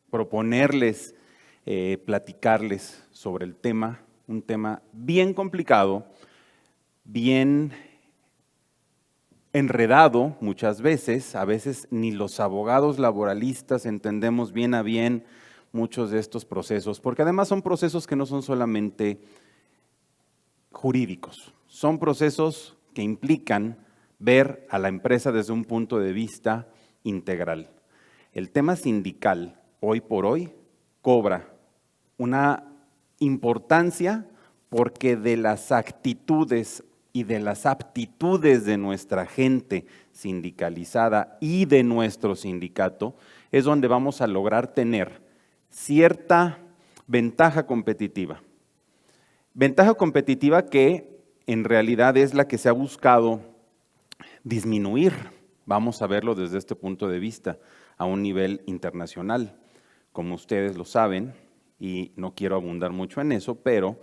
Proponerles, platicarles sobre el tema, un tema bien complicado, bien enredado muchas veces, a veces ni los abogados laboralistas entendemos bien a bien muchos de estos procesos, porque además son procesos que no son solamente jurídicos, son procesos que implican ver a la empresa desde un punto de vista integral. El tema sindical, hoy por hoy, cobra una importancia porque de las actitudes y de las aptitudes de nuestra gente sindicalizada y de nuestro sindicato es donde vamos a lograr tener cierta ventaja competitiva. Ventaja competitiva que en realidad es la que se ha buscado disminuir, vamos a verlo desde este punto de vista, a un nivel internacional. Como ustedes lo saben, y no quiero abundar mucho en eso, pero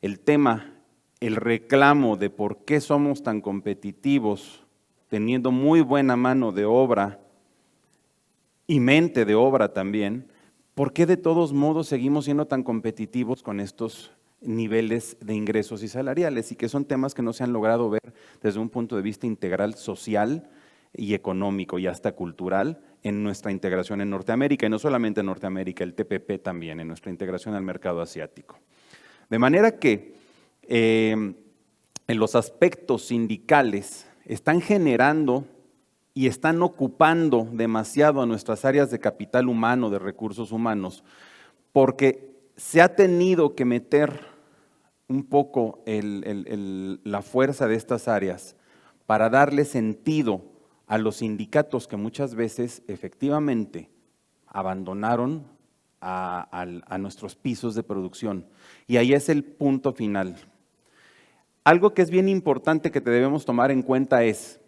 el tema, el reclamo de por qué somos tan competitivos, teniendo muy buena mano de obra y mente de obra también, ¿por qué de todos modos seguimos siendo tan competitivos con estos niveles de ingresos y salariales? Y que son temas que no se han logrado ver desde un punto de vista integral, social y económico y hasta cultural en nuestra integración en Norteamérica, y no solamente en Norteamérica, el TPP también, en nuestra integración al mercado asiático. De manera que en los aspectos sindicales están generando y están ocupando demasiado a nuestras áreas de capital humano, de recursos humanos, porque se ha tenido que meter un poco la fuerza de estas áreas para darle sentido a los sindicatos que muchas veces efectivamente abandonaron a nuestros pisos de producción. Y ahí es el punto final. Algo que es bien importante que te debemos tomar en cuenta es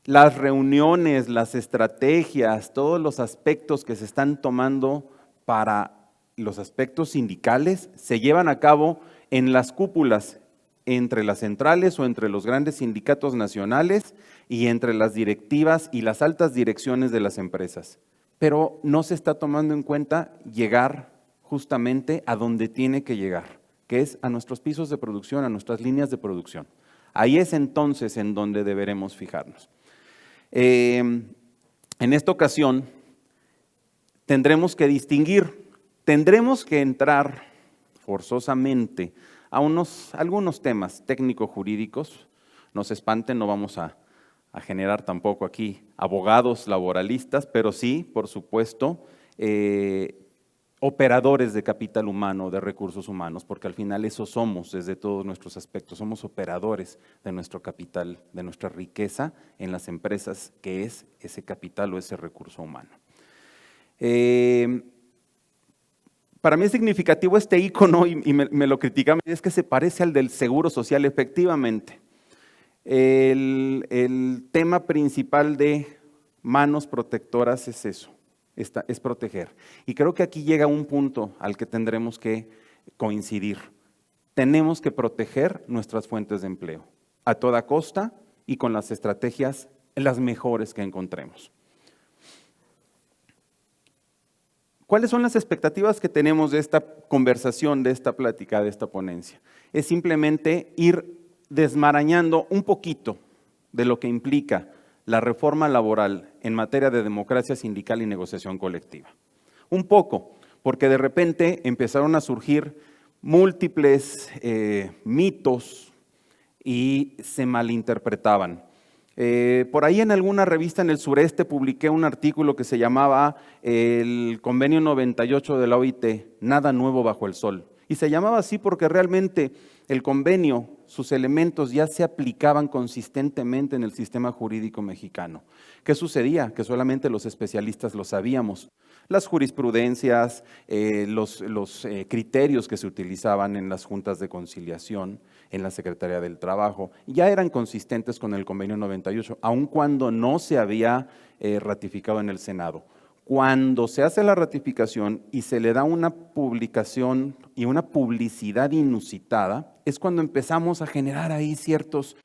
las reuniones, las estrategias, todos los aspectos que se están tomando para los aspectos sindicales se llevan a cabo en las cúpulas, entre las centrales o entre los grandes sindicatos nacionales y entre las directivas y las altas direcciones de las empresas. Pero no se está tomando en cuenta llegar justamente a donde tiene que llegar, que es a nuestros pisos de producción, a nuestras líneas de producción. Ahí es entonces en donde deberemos fijarnos. En esta ocasión tendremos que distinguir, tendremos que entrar forzosamente a algunos temas técnico-jurídicos. No se espanten, no vamos a generar tampoco aquí abogados laboralistas, pero sí, por supuesto, operadores de capital humano, de recursos humanos, porque al final eso somos desde todos nuestros aspectos, somos operadores de nuestro capital, de nuestra riqueza en las empresas, que es ese capital o ese recurso humano. Para mí es significativo este icono y me lo critican, es que se parece al del Seguro Social, efectivamente. El tema principal de manos protectoras es eso, es proteger. Y creo que aquí llega un punto al que tendremos que coincidir. Tenemos que proteger nuestras fuentes de empleo a toda costa y con las estrategias las mejores que encontremos. ¿Cuáles son las expectativas que tenemos de esta conversación, de esta plática, de esta ponencia? Es simplemente ir desmarañando un poquito de lo que implica la reforma laboral en materia de democracia sindical y negociación colectiva. Un poco, porque de repente empezaron a surgir múltiples mitos y se malinterpretaban. Por ahí en alguna revista en el sureste publiqué un artículo que se llamaba el Convenio 98 de la OIT, Nada nuevo bajo el sol. Y se llamaba así porque realmente el convenio, sus elementos ya se aplicaban consistentemente en el sistema jurídico mexicano. ¿Qué sucedía? Que solamente los especialistas lo sabíamos. Las jurisprudencias, los criterios que se utilizaban en las juntas de conciliación, en la Secretaría del Trabajo, ya eran consistentes con el Convenio 98, aun cuando no se había ratificado en el Senado. Cuando se hace la ratificación y se le da una publicación y una publicidad inusitada, es cuando empezamos a generar ahí ciertos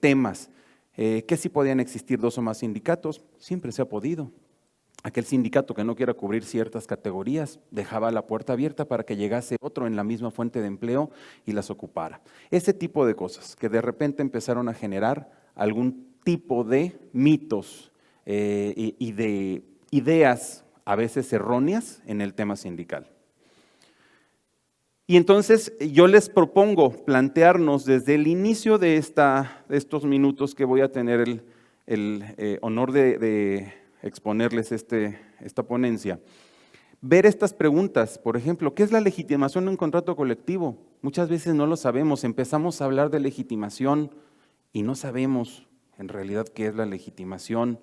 temas. ¿Que si podían existir 2 o más sindicatos? Siempre se ha podido. Aquel sindicato que no quiera cubrir ciertas categorías dejaba la puerta abierta para que llegase otro en la misma fuente de empleo y las ocupara. Ese tipo de cosas que de repente empezaron a generar algún tipo de mitos y de ideas a veces erróneas en el tema sindical. Y entonces yo les propongo plantearnos desde el inicio de estos minutos que voy a tener el honor de exponerles esta ponencia, ver estas preguntas. Por ejemplo, ¿qué es la legitimación de un contrato colectivo? Muchas veces no lo sabemos, empezamos a hablar de legitimación y no sabemos en realidad qué es la legitimación.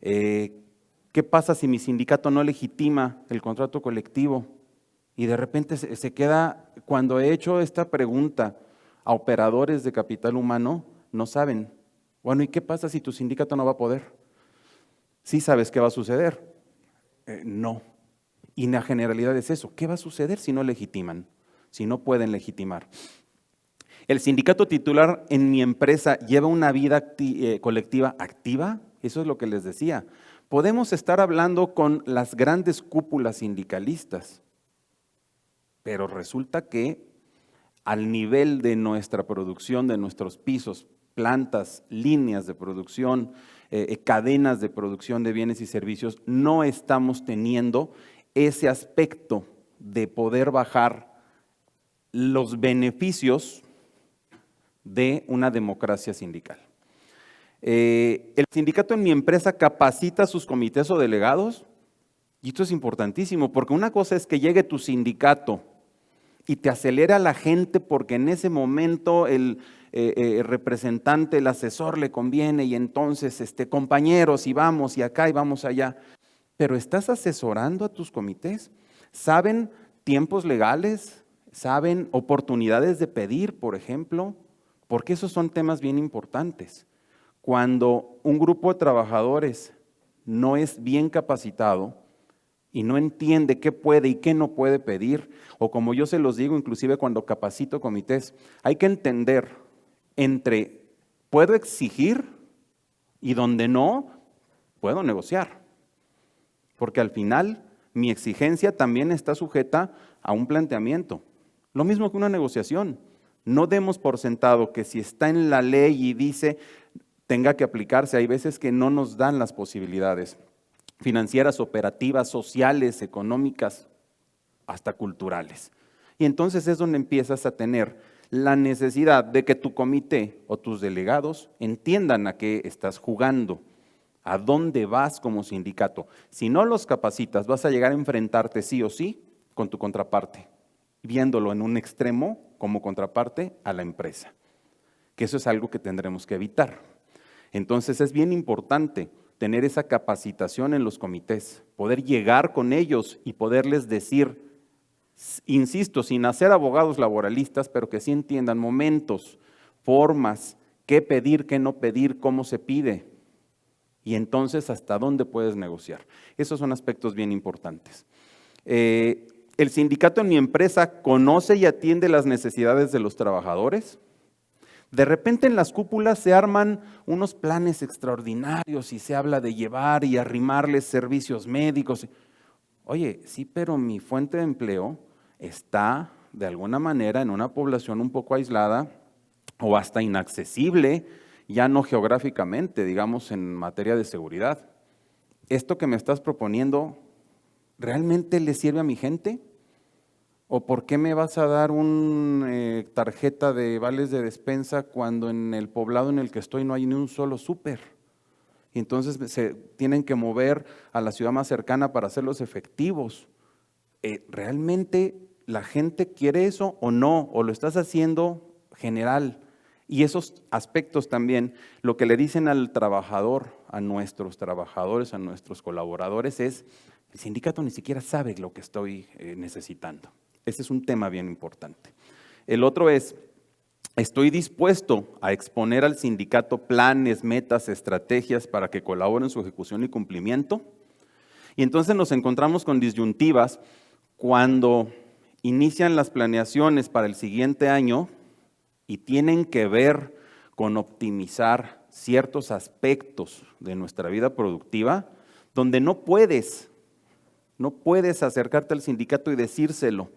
¿Qué pasa si mi sindicato no legitima el contrato colectivo? Y de repente se queda, cuando he hecho esta pregunta a operadores de capital humano, no saben. Bueno, ¿y qué pasa si tu sindicato no va a poder? ¿Sí sabes qué va a suceder? No. Y la generalidad es eso. ¿Qué va a suceder si no legitiman? Si no pueden legitimar. ¿El sindicato titular en mi empresa lleva una vida colectiva activa? Eso es lo que les decía. Podemos estar hablando con las grandes cúpulas sindicalistas, pero resulta que al nivel de nuestra producción, de nuestros pisos, plantas, líneas de producción, cadenas de producción de bienes y servicios, no estamos teniendo ese aspecto de poder bajar los beneficios de una democracia sindical. El sindicato en mi empresa capacita a sus comités o delegados, y esto es importantísimo, porque una cosa es que llegue tu sindicato y te acelera a la gente porque en ese momento el representante, el asesor le conviene y entonces compañeros y vamos y acá y vamos allá. Pero estás asesorando a tus comités, saben tiempos legales, saben oportunidades de pedir, por ejemplo, porque esos son temas bien importantes. Cuando un grupo de trabajadores no es bien capacitado y no entiende qué puede y qué no puede pedir, o como yo se los digo, inclusive cuando capacito comités, hay que entender entre puedo exigir y donde no, puedo negociar. Porque al final mi exigencia también está sujeta a un planteamiento. Lo mismo que una negociación. No demos por sentado que si está en la ley y dice tenga que aplicarse, hay veces que no nos dan las posibilidades financieras, operativas, sociales, económicas, hasta culturales. Y entonces es donde empiezas a tener la necesidad de que tu comité o tus delegados entiendan a qué estás jugando, a dónde vas como sindicato. Si no los capacitas, vas a llegar a enfrentarte sí o sí con tu contraparte, viéndolo en un extremo como contraparte a la empresa, que eso es algo que tendremos que evitar. Entonces es bien importante tener esa capacitación en los comités, poder llegar con ellos y poderles decir, insisto, sin hacer abogados laboralistas, pero que sí entiendan momentos, formas, qué pedir, qué no pedir, cómo se pide, y entonces hasta dónde puedes negociar. Esos son aspectos bien importantes. ¿El sindicato en mi empresa conoce y atiende las necesidades de los trabajadores? De repente en las cúpulas se arman unos planes extraordinarios y se habla de llevar y arrimarles servicios médicos. Oye, sí, pero mi fuente de empleo está de alguna manera en una población un poco aislada o hasta inaccesible, ya no geográficamente, digamos en materia de seguridad. ¿Esto que me estás proponiendo realmente le sirve a mi gente? ¿O por qué me vas a dar una tarjeta de vales de despensa cuando en el poblado en el que estoy no hay ni un solo súper? Y entonces se tienen que mover a la ciudad más cercana para hacerlos efectivos. ¿Realmente la gente quiere eso o no? ¿O lo estás haciendo general? Y esos aspectos también, lo que le dicen al trabajador, a nuestros trabajadores, a nuestros colaboradores es, el sindicato ni siquiera sabe lo que estoy necesitando. Ese es un tema bien importante. El otro es, ¿estoy dispuesto a exponer al sindicato planes, metas, estrategias para que colabore en su ejecución y cumplimiento? Y entonces nos encontramos con disyuntivas cuando inician las planeaciones para el siguiente año y tienen que ver con optimizar ciertos aspectos de nuestra vida productiva, donde no puedes acercarte al sindicato y decírselo,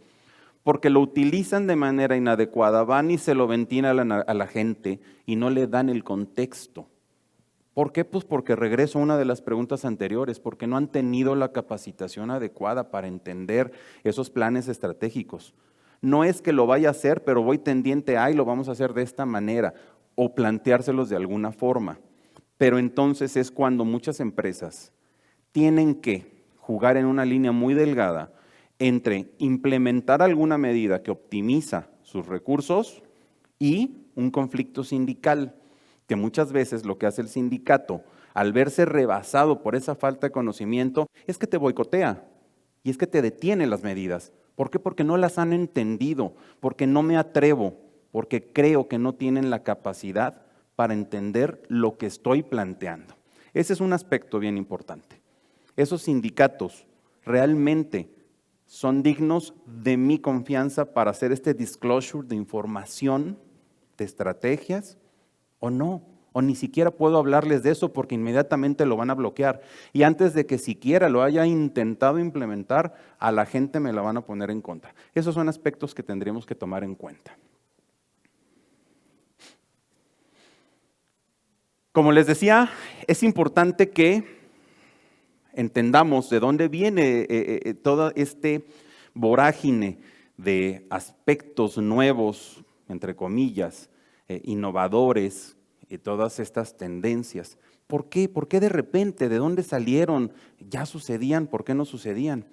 porque lo utilizan de manera inadecuada, van y se lo ventilan a la gente y no le dan el contexto. ¿Por qué? Pues porque regreso a una de las preguntas anteriores, porque no han tenido la capacitación adecuada para entender esos planes estratégicos. No es que lo vaya a hacer, pero voy tendiente a y lo vamos a hacer de esta manera, o planteárselos de alguna forma. Pero entonces es cuando muchas empresas tienen que jugar en una línea muy delgada entre implementar alguna medida que optimiza sus recursos y un conflicto sindical, que muchas veces lo que hace el sindicato, al verse rebasado por esa falta de conocimiento, es que te boicotea y es que te detiene las medidas. ¿Por qué? Porque no las han entendido, porque no me atrevo, porque creo que no tienen la capacidad para entender lo que estoy planteando. Ese es un aspecto bien importante. Esos sindicatos realmente son dignos de mi confianza para hacer este disclosure de información, de estrategias, o no, o ni siquiera puedo hablarles de eso porque inmediatamente lo van a bloquear. Y antes de que siquiera lo haya intentado implementar, a la gente me la van a poner en contra. Esos son aspectos que tendríamos que tomar en cuenta. Como les decía, es importante que entendamos de dónde viene todo este vorágine de aspectos nuevos, entre comillas, innovadores y todas estas tendencias. ¿Por qué? ¿Por qué de repente? ¿De dónde salieron? ¿Ya sucedían? ¿Por qué no sucedían?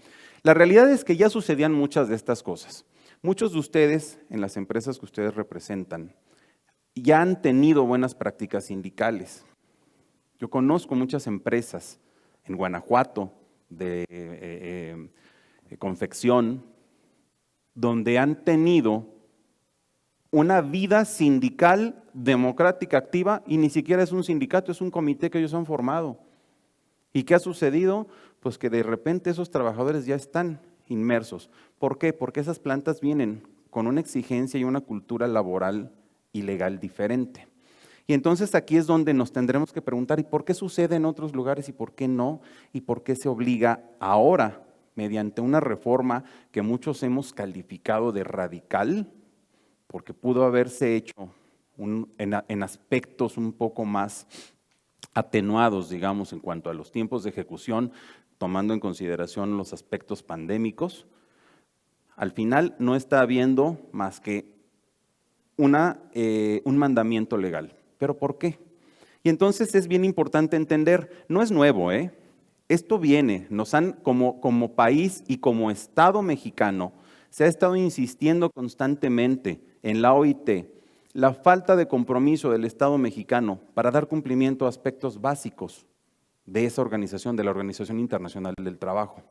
La realidad es que ya sucedían muchas de estas cosas. Muchos de ustedes, en las empresas que ustedes representan, ya han tenido buenas prácticas sindicales. Yo conozco muchas empresas en Guanajuato de confección, donde han tenido una vida sindical democrática activa y ni siquiera es un sindicato, es un comité que ellos han formado. ¿Y qué ha sucedido? Pues que de repente esos trabajadores ya están inmersos. ¿Por qué? Porque esas plantas vienen con una exigencia y una cultura laboral y legal diferente. Y entonces aquí es donde nos tendremos que preguntar, ¿y por qué sucede en otros lugares y por qué no? ¿Y por qué se obliga ahora, mediante una reforma que muchos hemos calificado de radical, porque pudo haberse hecho en aspectos un poco más atenuados, digamos, en cuanto a los tiempos de ejecución, tomando en consideración los aspectos pandémicos? Al final no está habiendo más que un mandamiento legal. ¿Pero por qué? Y entonces es bien importante entender, no es nuevo, esto viene, nos han, como país y como Estado mexicano, se ha estado insistiendo constantemente en la OIT, la falta de compromiso del Estado mexicano para dar cumplimiento a aspectos básicos de esa organización, de la Organización Internacional del Trabajo,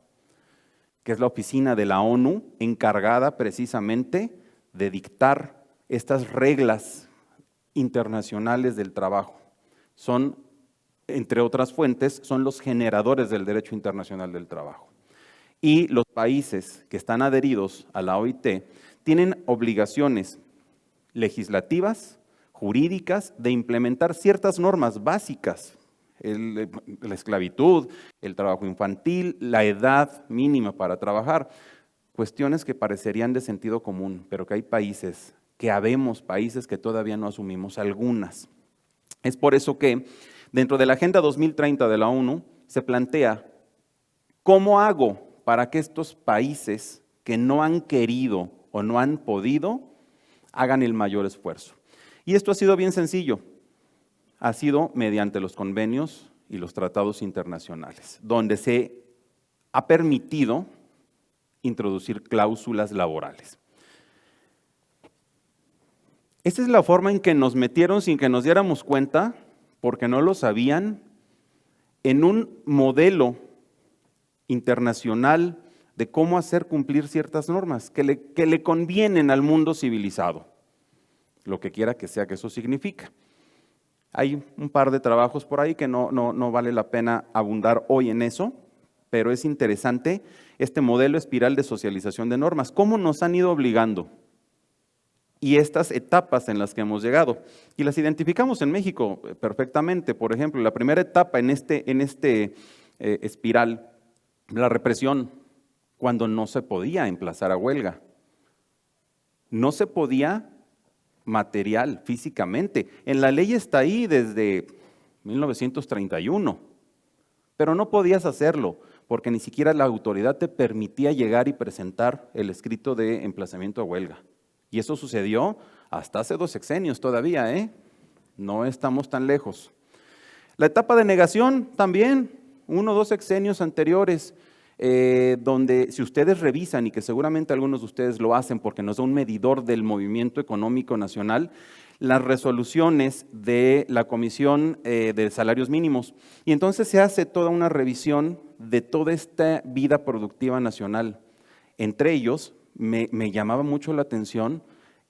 que es la oficina de la ONU encargada precisamente de dictar estas reglas internacionales del trabajo. Son, entre otras fuentes, son los generadores del derecho internacional del trabajo. Y los países que están adheridos a la OIT tienen obligaciones legislativas, jurídicas, de implementar ciertas normas básicas, la esclavitud, el trabajo infantil, la edad mínima para trabajar, cuestiones que parecerían de sentido común, pero que hay países, que habemos países que todavía no asumimos algunas. Es por eso que dentro de la Agenda 2030 de la ONU se plantea, ¿cómo hago para que estos países que no han querido o no han podido hagan el mayor esfuerzo? Y esto ha sido bien sencillo, ha sido mediante los convenios y los tratados internacionales, donde se ha permitido introducir cláusulas laborales. Esta es la forma en que nos metieron sin que nos diéramos cuenta, porque no lo sabían, en un modelo internacional de cómo hacer cumplir ciertas normas que le convienen al mundo civilizado, lo que quiera que sea que eso significa. Hay un par de trabajos por ahí que no vale la pena abundar hoy en eso, pero es interesante este modelo espiral de socialización de normas. ¿Cómo nos han ido obligando? Y estas etapas en las que hemos llegado. Y las identificamos en México perfectamente. Por ejemplo, la primera etapa en este espiral, la represión, cuando no se podía emplazar a huelga. No se podía material, físicamente. En la ley está ahí desde 1931, pero no podías hacerlo porque ni siquiera la autoridad te permitía llegar y presentar el escrito de emplazamiento a huelga. Y eso sucedió hasta hace 2 sexenios todavía, ¿eh? No estamos tan lejos. La etapa de negación también, 1 o 2 sexenios anteriores, donde si ustedes revisan, y que seguramente algunos de ustedes lo hacen porque nos da un medidor del movimiento económico nacional, las resoluciones de la Comisión de Salarios Mínimos. Y entonces se hace toda una revisión de toda esta vida productiva nacional. Entre ellos, me llamaba mucho la atención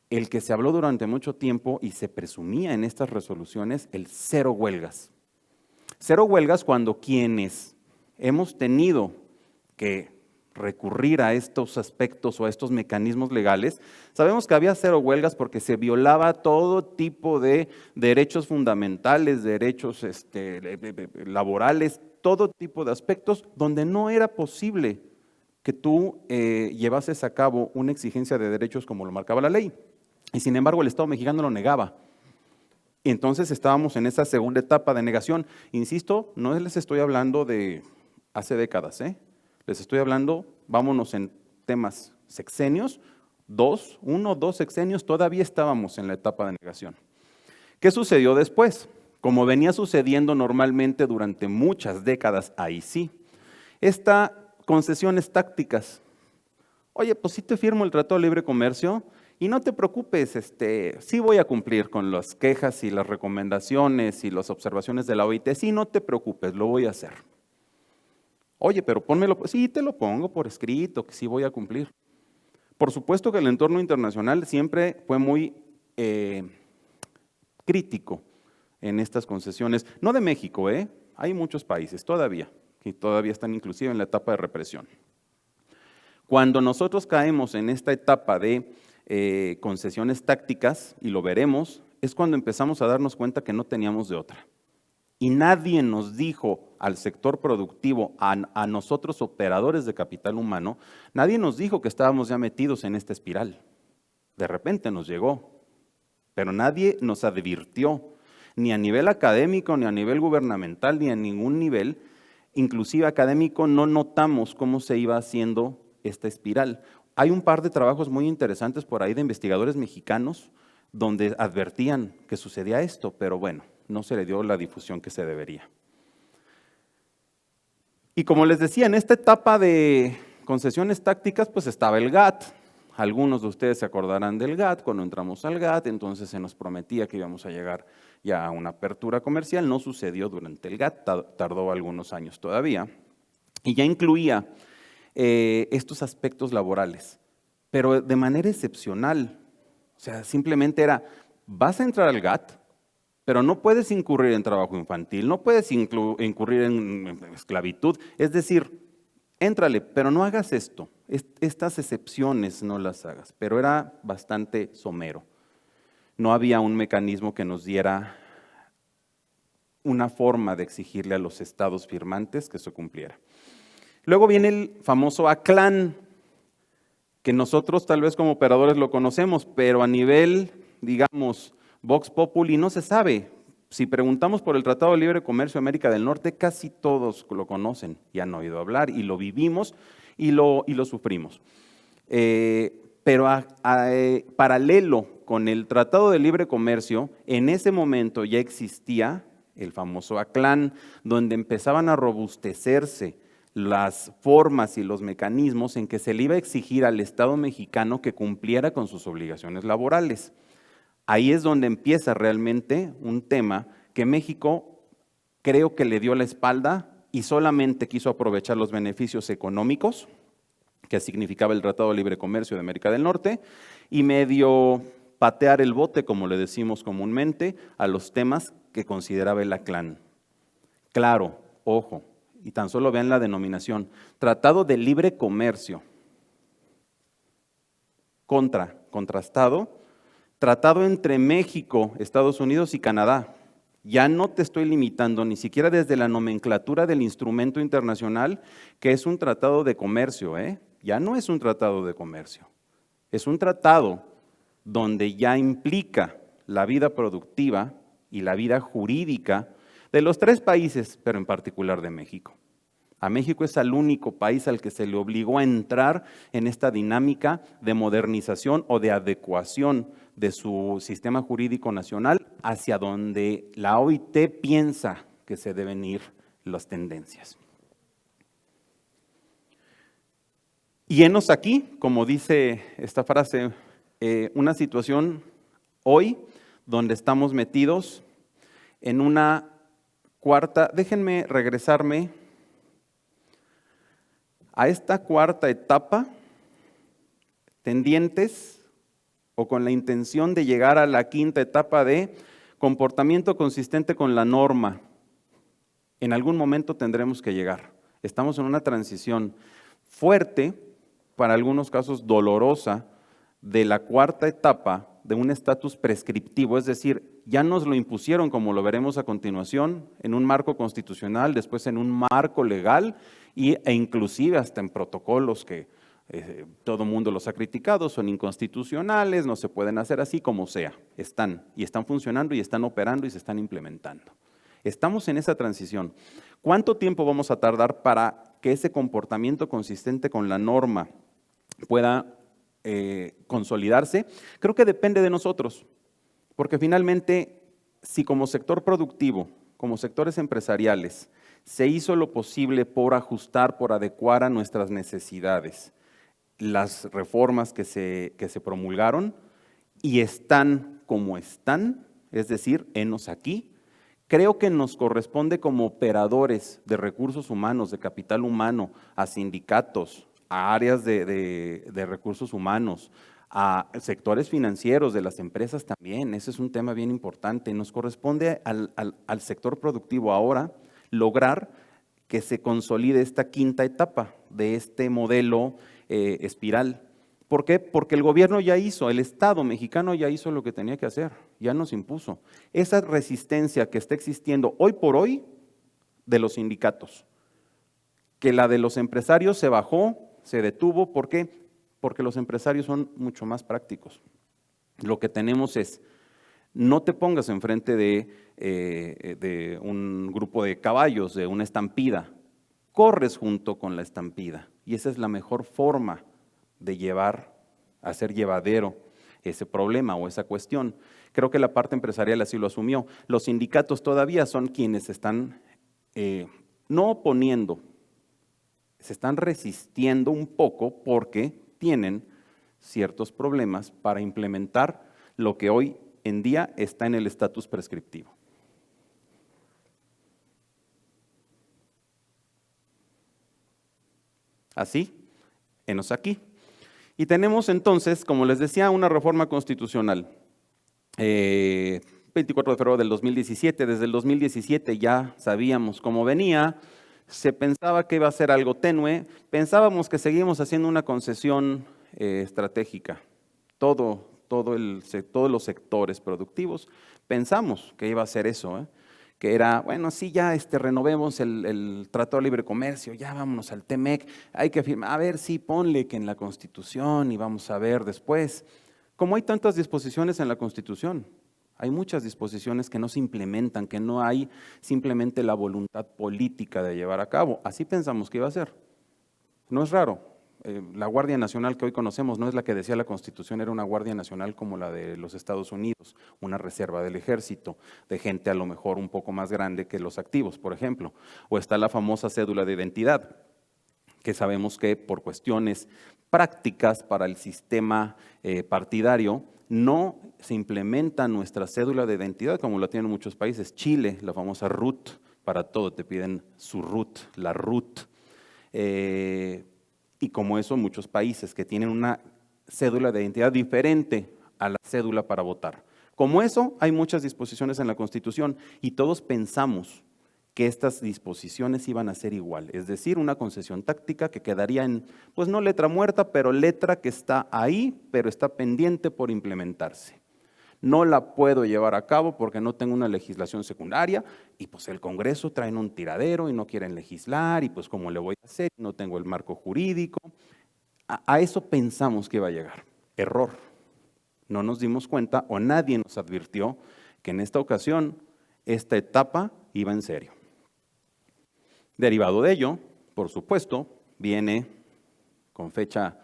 el que se habló durante mucho tiempo y se presumía en estas resoluciones el 0 huelgas. 0 huelgas cuando quienes hemos tenido que recurrir a estos aspectos o a estos mecanismos legales, sabemos que había 0 huelgas porque se violaba todo tipo de derechos fundamentales, derechos laborales, todo tipo de aspectos donde no era posible que tú llevases a cabo una exigencia de derechos como lo marcaba la ley. Y sin embargo el Estado mexicano lo negaba. Y entonces estábamos en esa segunda etapa de negación. Insisto, no les estoy hablando de hace décadas, les estoy hablando, vámonos en temas sexenios, 1 o 2 sexenios, todavía estábamos en la etapa de negación. ¿Qué sucedió después? Como venía sucediendo normalmente durante muchas décadas, ahí sí, concesiones tácticas. Oye, pues sí te firmo el Tratado de Libre Comercio y no te preocupes, sí voy a cumplir con las quejas y las recomendaciones y las observaciones de la OIT, sí, no te preocupes, lo voy a hacer. Oye, pero pónmelo, sí, te lo pongo por escrito, que sí voy a cumplir. Por supuesto que el entorno internacional siempre fue muy crítico en estas concesiones, no de México, hay muchos países todavía, que todavía están inclusive en la etapa de represión. Cuando nosotros caemos en esta etapa de concesiones tácticas, y lo veremos, es cuando empezamos a darnos cuenta que no teníamos de otra. Y nadie nos dijo al sector productivo, a nosotros operadores de capital humano, nadie nos dijo que estábamos ya metidos en esta espiral. De repente nos llegó, pero nadie nos advirtió, ni a nivel académico, ni a nivel gubernamental, ni a ningún nivel, inclusive académico, no notamos cómo se iba haciendo esta espiral. Hay un par de trabajos muy interesantes por ahí de investigadores mexicanos donde advertían que sucedía esto, pero bueno, no se le dio la difusión que se debería. Y como les decía, en esta etapa de concesiones tácticas, pues estaba el GATT. Algunos de ustedes se acordarán del GATT, cuando entramos al GATT, entonces se nos prometía que íbamos a llegar ya a una apertura comercial, no sucedió durante el GATT, tardó algunos años todavía, y ya incluía estos aspectos laborales, pero de manera excepcional. O sea, simplemente era, vas a entrar al GATT, pero no puedes incurrir en trabajo infantil, no puedes incurrir en esclavitud, es decir, éntrale, pero no hagas esto, estas excepciones no las hagas, pero era bastante somero. No había un mecanismo que nos diera una forma de exigirle a los estados firmantes que eso cumpliera. Luego viene el famoso ACLAN, que nosotros tal vez como operadores lo conocemos, pero a nivel, digamos, Vox Populi no se sabe. Si preguntamos por el Tratado de Libre Comercio de América del Norte, casi todos lo conocen y han oído hablar y lo vivimos y lo sufrimos. Pero paralelo con el Tratado de Libre Comercio, en ese momento ya existía el famoso ACLAN, donde empezaban a robustecerse las formas y los mecanismos en que se le iba a exigir al Estado mexicano que cumpliera con sus obligaciones laborales. Ahí es donde empieza realmente un tema que México creo que le dio la espalda y solamente quiso aprovechar los beneficios económicos que significaba el Tratado de Libre Comercio de América del Norte y medio patear el bote, como le decimos comúnmente, a los temas que consideraba el ACLAN. Claro, ojo, y tan solo vean la denominación, Tratado de Libre Comercio, contrastado, tratado entre México, Estados Unidos y Canadá. Ya no te estoy limitando ni siquiera desde la nomenclatura del instrumento internacional, que es un tratado de comercio, ya no es un tratado de comercio, es un tratado donde ya implica la vida productiva y la vida jurídica de los tres países, pero en particular de México. A México es el único país al que se le obligó a entrar en esta dinámica de modernización o de adecuación de su sistema jurídico nacional hacia donde la OIT piensa que se deben ir las tendencias. Y henos aquí, como dice esta frase, una situación hoy donde estamos metidos en una cuarta, déjenme regresarme a esta cuarta etapa, tendientes o con la intención de llegar a la quinta etapa de comportamiento consistente con la norma. En algún momento tendremos que llegar. Estamos en una transición fuerte, para algunos casos dolorosa, de la cuarta etapa de un estatus prescriptivo, es decir, ya nos lo impusieron, como lo veremos a continuación, en un marco constitucional, después en un marco legal e inclusive hasta en protocolos que todo el mundo los ha criticado, son inconstitucionales, no se pueden hacer así, como sea, están funcionando y están operando y se están implementando. Estamos en esa transición. ¿Cuánto tiempo vamos a tardar para que ese comportamiento consistente con la norma pueda consolidarse? Creo que depende de nosotros, porque finalmente, si como sector productivo, como sectores empresariales, se hizo lo posible por ajustar, por adecuar a nuestras necesidades las reformas que se promulgaron y están como están, es decir, henos aquí, creo que nos corresponde como operadores de recursos humanos, de capital humano, a sindicatos, a áreas de recursos humanos, a sectores financieros de las empresas también, ese es un tema bien importante. Nos corresponde al sector productivo ahora lograr que se consolide esta quinta etapa de este modelo espiral. ¿Por qué? Porque el gobierno ya hizo, el Estado mexicano ya hizo lo que tenía que hacer, ya nos impuso. Esa resistencia que está existiendo hoy por hoy de los sindicatos, que la de los empresarios se bajó, se detuvo. ¿Por qué? Porque los empresarios son mucho más prácticos. Lo que tenemos es, no te pongas enfrente de un grupo de caballos, de una estampida, corres junto con la estampida y esa es la mejor forma de hacer llevadero ese problema o esa cuestión. Creo que la parte empresarial así lo asumió. Los sindicatos todavía son quienes están no oponiendo, se están resistiendo un poco porque tienen ciertos problemas para implementar lo que hoy en día está en el estatus prescriptivo. Así, henos aquí. Y tenemos entonces, como les decía, una reforma constitucional. 24 de febrero del 2017, desde el 2017 ya sabíamos cómo venía, se pensaba que iba a ser algo tenue, pensábamos que seguimos haciendo una concesión estratégica, todos los sectores productivos, pensamos que iba a ser eso, que era, bueno, sí, ya renovemos el Tratado de Libre Comercio, ya vámonos al TEMEC, hay que firmar, a ver, sí, ponle que en la Constitución y vamos a ver después. Como hay tantas disposiciones en la Constitución, hay muchas disposiciones que no se implementan, que no hay simplemente la voluntad política de llevar a cabo. Así pensamos que iba a ser. No es raro. La Guardia Nacional que hoy conocemos no es la que decía la Constitución, era una Guardia Nacional como la de los Estados Unidos, una reserva del ejército, de gente a lo mejor un poco más grande que los activos, por ejemplo. O está la famosa cédula de identidad, que sabemos que por cuestiones prácticas para el sistema partidario, no se implementa nuestra cédula de identidad como la tienen muchos países. Chile, la famosa RUT, para todo te piden su RUT, la RUT. Y como eso, muchos países que tienen una cédula de identidad diferente a la cédula para votar. Como eso, hay muchas disposiciones en la Constitución y todos pensamos que estas disposiciones iban a ser igual, es decir, una concesión táctica que quedaría en, pues no letra muerta, pero letra que está ahí, pero está pendiente por implementarse. No la puedo llevar a cabo porque no tengo una legislación secundaria y pues el Congreso traen un tiradero y no quieren legislar y pues ¿cómo le voy a hacer? No tengo el marco jurídico. A eso pensamos que iba a llegar. Error. No nos dimos cuenta o nadie nos advirtió que en esta ocasión esta etapa iba en serio. Derivado de ello, por supuesto, viene con fecha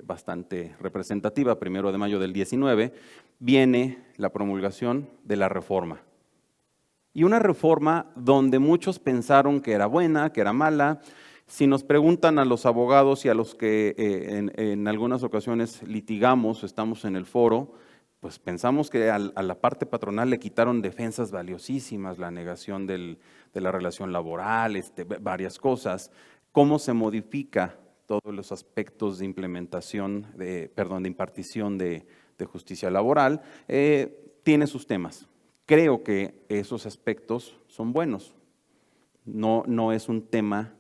bastante representativa, 1 de mayo del 19, viene la promulgación de la reforma. Y una reforma donde muchos pensaron que era buena, que era mala. Si nos preguntan a los abogados y a los que en algunas ocasiones litigamos, estamos en el foro, pues pensamos que a la parte patronal le quitaron defensas valiosísimas, la negación de la relación laboral, varias cosas. ¿Cómo se modifica todos los aspectos de implementación, de impartición de justicia laboral? Tiene sus temas. Creo que esos aspectos son buenos. No es un tema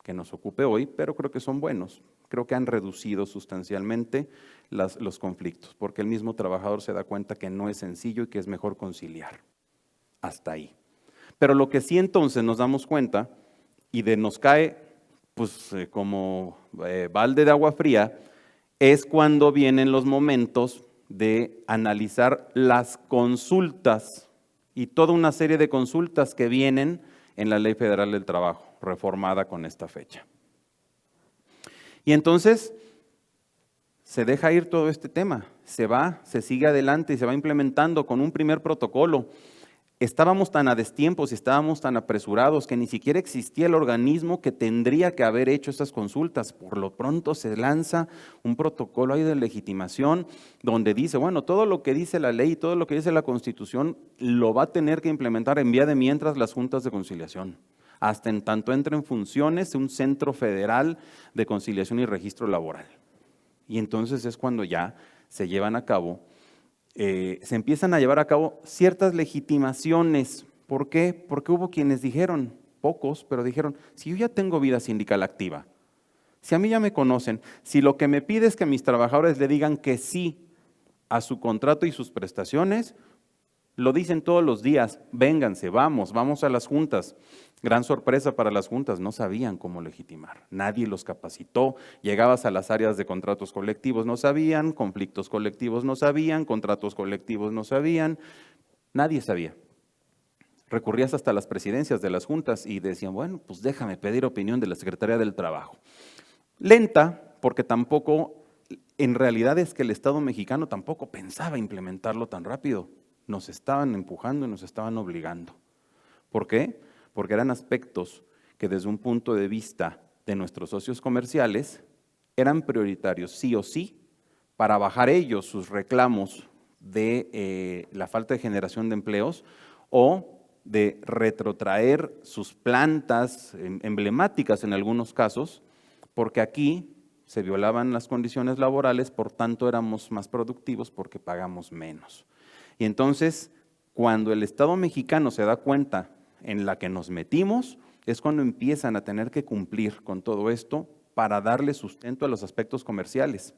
que nos ocupe hoy, pero creo que son buenos. Creo que han reducido sustancialmente los conflictos, porque el mismo trabajador se da cuenta que no es sencillo y que es mejor conciliar. Hasta ahí. Pero lo que sí entonces nos damos cuenta y nos cae pues como balde de agua fría, es cuando vienen los momentos de analizar las consultas y toda una serie de consultas que vienen en la Ley Federal del Trabajo, reformada con esta fecha. Y entonces se deja ir todo este tema, se sigue adelante y se va implementando con un primer protocolo. Estábamos tan a destiempos y estábamos tan apresurados que ni siquiera existía el organismo que tendría que haber hecho estas consultas. Por lo pronto se lanza un protocolo ahí de legitimación donde dice, bueno, todo lo que dice la ley, todo lo que dice la Constitución lo va a tener que implementar en vía de mientras las juntas de conciliación, hasta en tanto entre en funciones un centro federal de conciliación y registro laboral. Y entonces es cuando ya se llevan a cabo, se empiezan a llevar a cabo ciertas legitimaciones. ¿Por qué? Porque hubo quienes dijeron, pocos, pero dijeron, si yo ya tengo vida sindical activa, si a mí ya me conocen, si lo que me pide es que mis trabajadores le digan que sí a su contrato y sus prestaciones, lo dicen todos los días, vénganse, vamos a las juntas. Gran sorpresa para las juntas, no sabían cómo legitimar, nadie los capacitó. Llegabas a las áreas de contratos colectivos, no sabían, conflictos colectivos no sabían, contratos colectivos no sabían, nadie sabía. Recurrías hasta las presidencias de las juntas y decían, bueno, pues déjame pedir opinión de la Secretaría del Trabajo. Lenta, porque tampoco, en realidad es que el Estado mexicano tampoco pensaba implementarlo tan rápido. Nos estaban empujando y nos estaban obligando. ¿Por qué? Porque eran aspectos que desde un punto de vista de nuestros socios comerciales eran prioritarios sí o sí para bajar ellos sus reclamos de la falta de generación de empleos o de retrotraer sus plantas emblemáticas en algunos casos, porque aquí se violaban las condiciones laborales, por tanto éramos más productivos porque pagamos menos. Y entonces, cuando el Estado mexicano se da cuenta en la que nos metimos, es cuando empiezan a tener que cumplir con todo esto para darle sustento a los aspectos comerciales,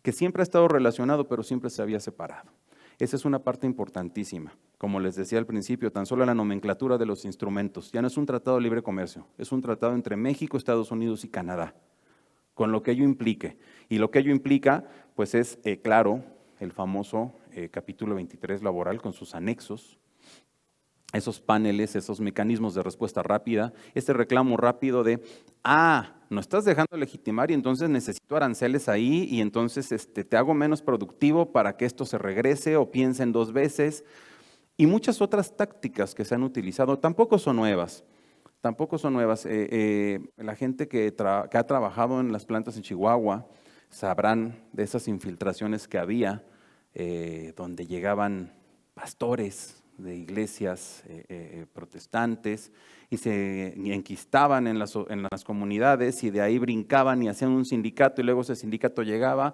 que siempre ha estado relacionado, pero siempre se había separado. Esa es una parte importantísima. Como les decía al principio, tan solo la nomenclatura de los instrumentos. Ya no es un tratado de libre comercio, es un tratado entre México, Estados Unidos y Canadá, con lo que ello implique. Y lo que ello implica, pues es, claro, el famoso capítulo 23 laboral con sus anexos, esos paneles, esos mecanismos de respuesta rápida, este reclamo rápido de, no estás dejando legitimar y entonces necesito aranceles ahí y entonces te hago menos productivo para que esto se regrese o piensen dos veces. Y muchas otras tácticas que se han utilizado tampoco son nuevas. La gente que ha trabajado en las plantas en Chihuahua sabrán de esas infiltraciones que había, donde llegaban pastores de iglesias protestantes y se enquistaban en las comunidades y de ahí brincaban y hacían un sindicato y luego ese sindicato llegaba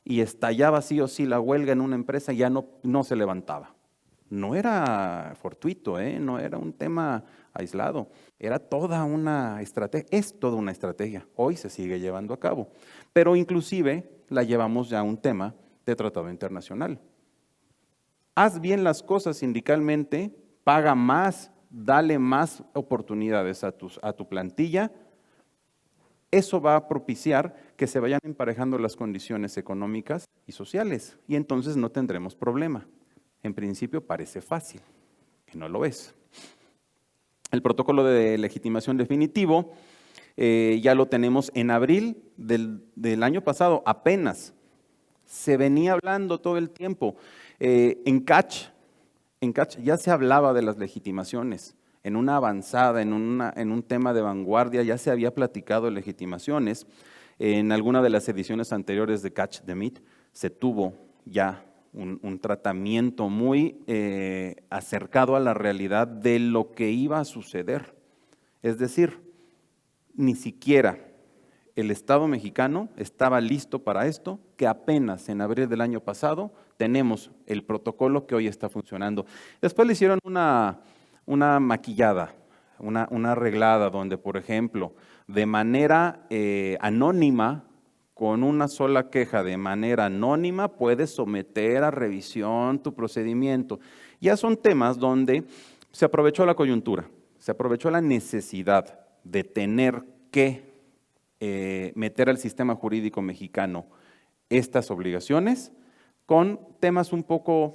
y estallaba sí o sí la huelga en una empresa y ya no se levantaba. no era fortuito, no era un tema aislado, era toda una estrategia, es toda una estrategia, hoy se sigue llevando a cabo, pero inclusive la llevamos ya a un tema de tratado internacional. Haz bien las cosas sindicalmente, paga más, dale más oportunidades a tu plantilla. Eso va a propiciar que se vayan emparejando las condiciones económicas y sociales y entonces no tendremos problema. En principio parece fácil, que no lo es. El protocolo de legitimación definitivo ya lo tenemos en abril del año pasado, apenas. Se venía hablando todo el tiempo. En CACH ya se hablaba de las legitimaciones. En una avanzada, en un tema de vanguardia, ya se había platicado de legitimaciones. En alguna de las ediciones anteriores de Catch the Meat se tuvo ya un tratamiento muy acercado a la realidad de lo que iba a suceder. Es decir, ni siquiera el Estado mexicano estaba listo para esto, que apenas en abril del año pasado tenemos el protocolo que hoy está funcionando. Después le hicieron una maquillada, una arreglada donde, por ejemplo, de manera anónima, con una sola queja de manera anónima, puedes someter a revisión tu procedimiento. Ya son temas donde se aprovechó la coyuntura, se aprovechó la necesidad de tener que meter al sistema jurídico mexicano estas obligaciones con temas un poco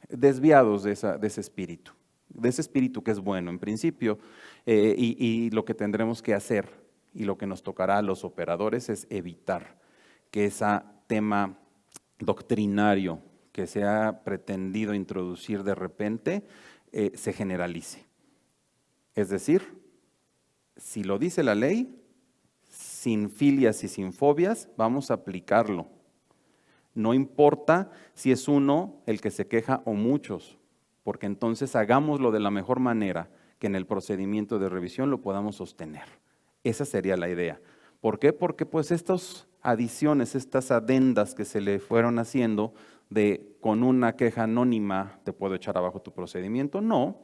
desviados de ese espíritu que es bueno en principio, y lo que tendremos que hacer y lo que nos tocará a los operadores es evitar que ese tema doctrinario que se ha pretendido introducir de repente se generalice. Es decir, si lo dice la ley, sin filias y sin fobias, vamos a aplicarlo. No importa si es uno el que se queja o muchos, porque entonces hagámoslo de la mejor manera que en el procedimiento de revisión lo podamos sostener. Esa sería la idea. ¿Por qué? Porque pues estas adiciones, estas adendas que se le fueron haciendo de con una queja anónima te puedo echar abajo tu procedimiento, no.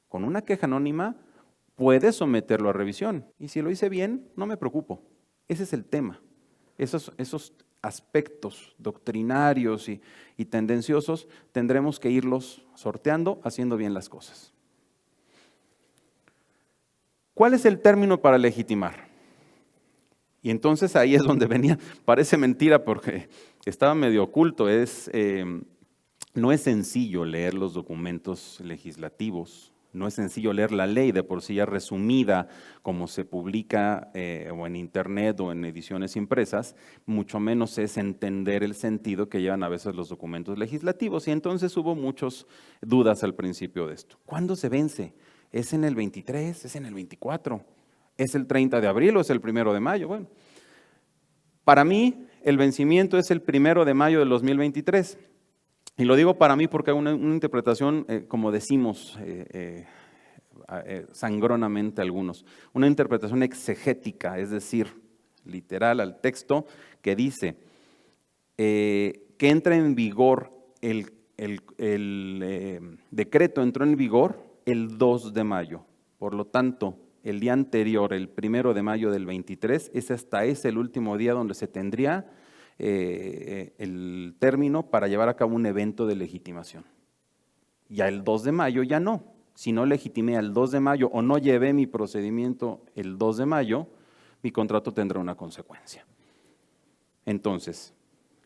Con una queja anónima puedes someterlo a revisión y si lo hice bien, no me preocupo. Ese es el tema. Esos aspectos doctrinarios y tendenciosos tendremos que irlos sorteando, haciendo bien las cosas. ¿Cuál es el término para legitimar? Y entonces ahí es donde venía, parece mentira porque estaba medio oculto, no es sencillo leer los documentos legislativos, no es sencillo leer la ley de por sí ya resumida como se publica o en internet o en ediciones impresas, mucho menos es entender el sentido que llevan a veces los documentos legislativos y entonces hubo muchas dudas al principio de esto. ¿Cuándo se vence? ¿Es en el 23? ¿Es en el 24? ¿Es el 30 de abril o es el 1 de mayo? Bueno, para mí el vencimiento es el 1 de mayo del 2023. Y lo digo para mí porque hay una interpretación, como decimos sangronamente algunos, una interpretación exegética, es decir, literal al texto, que dice que entra en vigor, el decreto entró en vigor el 2 de mayo. Por lo tanto, el día anterior, el 1 de mayo del 23, es el último día donde se tendría el término para llevar a cabo un evento de legitimación. Ya el 2 de mayo ya no. Si no legitimé el 2 de mayo o no llevé mi procedimiento el 2 de mayo, mi contrato tendrá una consecuencia. Entonces,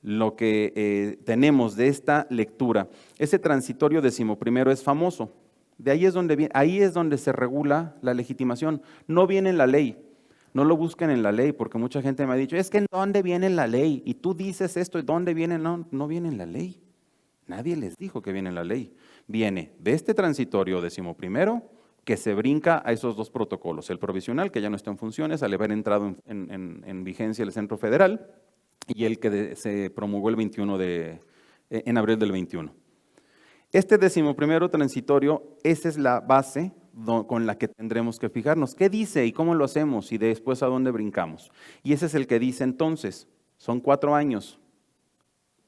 lo que tenemos de esta lectura, ese transitorio 11º es famoso. De ahí es donde se regula la legitimación. No viene en la ley. No lo busquen en la ley, porque mucha gente me ha dicho, es que ¿en dónde viene en la ley? Y tú dices esto, ¿y dónde viene? No, no viene en la ley. Nadie les dijo que viene en la ley. Viene de este transitorio 11º, que se brinca a esos dos protocolos. El provisional, que ya no está en funciones, al haber entrado en vigencia el Centro Federal, y el que se promulgó en abril del 21. Este 11º transitorio, esa es la base con la que tendremos que fijarnos. ¿Qué dice y cómo lo hacemos y después a dónde brincamos? Y ese es el que dice entonces, son 4 años.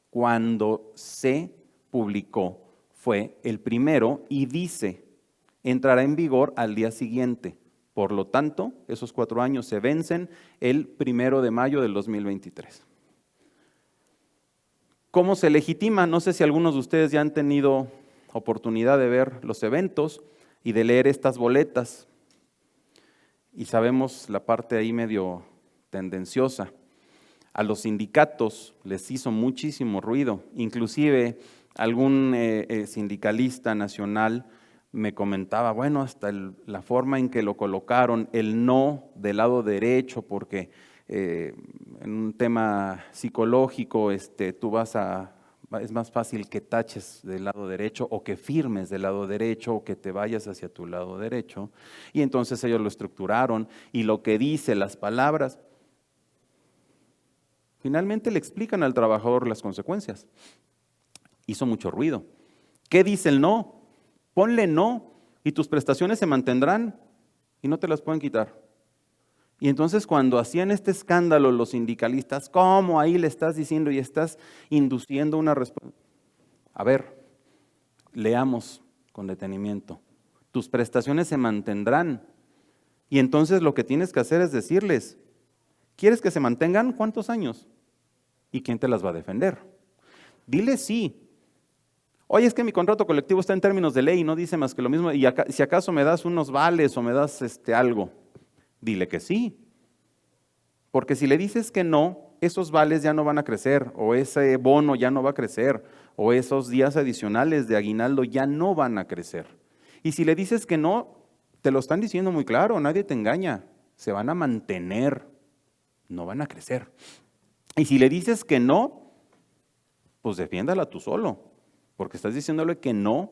Cuando se publicó fue el primero y dice, entrará en vigor al día siguiente. Por lo tanto, esos 4 años se vencen el 1 de mayo del 2023. ¿Cómo se legitima? No sé si algunos de ustedes ya han tenido oportunidad de ver los eventos y de leer estas boletas. Y sabemos la parte ahí medio tendenciosa. A los sindicatos les hizo muchísimo ruido. Inclusive algún sindicalista nacional me comentaba, bueno, hasta la forma en que lo colocaron, el no del lado derecho, porque en un tema psicológico es más fácil que taches del lado derecho o que firmes del lado derecho o que te vayas hacia tu lado derecho. Y entonces ellos lo estructuraron y lo que dice, las palabras, finalmente le explican al trabajador las consecuencias. Hizo mucho ruido. ¿Qué dice el no? Ponle no y tus prestaciones se mantendrán y no te las pueden quitar. Y entonces cuando hacían este escándalo los sindicalistas, ¿cómo ahí le estás diciendo y estás induciendo una respuesta? A ver, leamos con detenimiento. Tus prestaciones se mantendrán. Y entonces lo que tienes que hacer es decirles, ¿quieres que se mantengan? ¿Cuántos años? ¿Y quién te las va a defender? Dile sí. Oye, es que mi contrato colectivo está en términos de ley y no dice más que lo mismo. Y si acaso me das unos vales o me das algo, dile que sí. Porque si le dices que no, esos vales ya no van a crecer, o ese bono ya no va a crecer, o esos días adicionales de aguinaldo ya no van a crecer. Y si le dices que no, te lo están diciendo muy claro, nadie te engaña, se van a mantener, no van a crecer. Y si le dices que no, pues defiéndala tú solo, porque estás diciéndole que no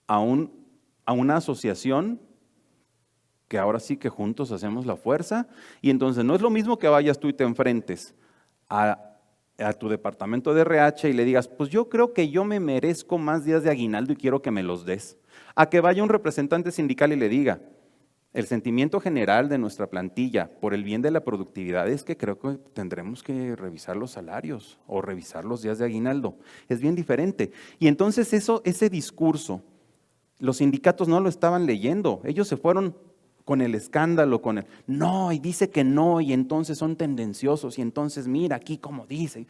a una asociación que ahora sí que juntos hacemos la fuerza, y entonces no es lo mismo que vayas tú y te enfrentes a tu departamento de RH y le digas, pues yo creo que yo me merezco más días de aguinaldo y quiero que me los des, a que vaya un representante sindical y le diga, el sentimiento general de nuestra plantilla por el bien de la productividad es que creo que tendremos que revisar los salarios o revisar los días de aguinaldo. Es bien diferente. Y entonces ese discurso, los sindicatos no lo estaban leyendo, ellos se fueron con el escándalo, con el no, y dice que no, y entonces son tendenciosos, y entonces mira aquí cómo dice.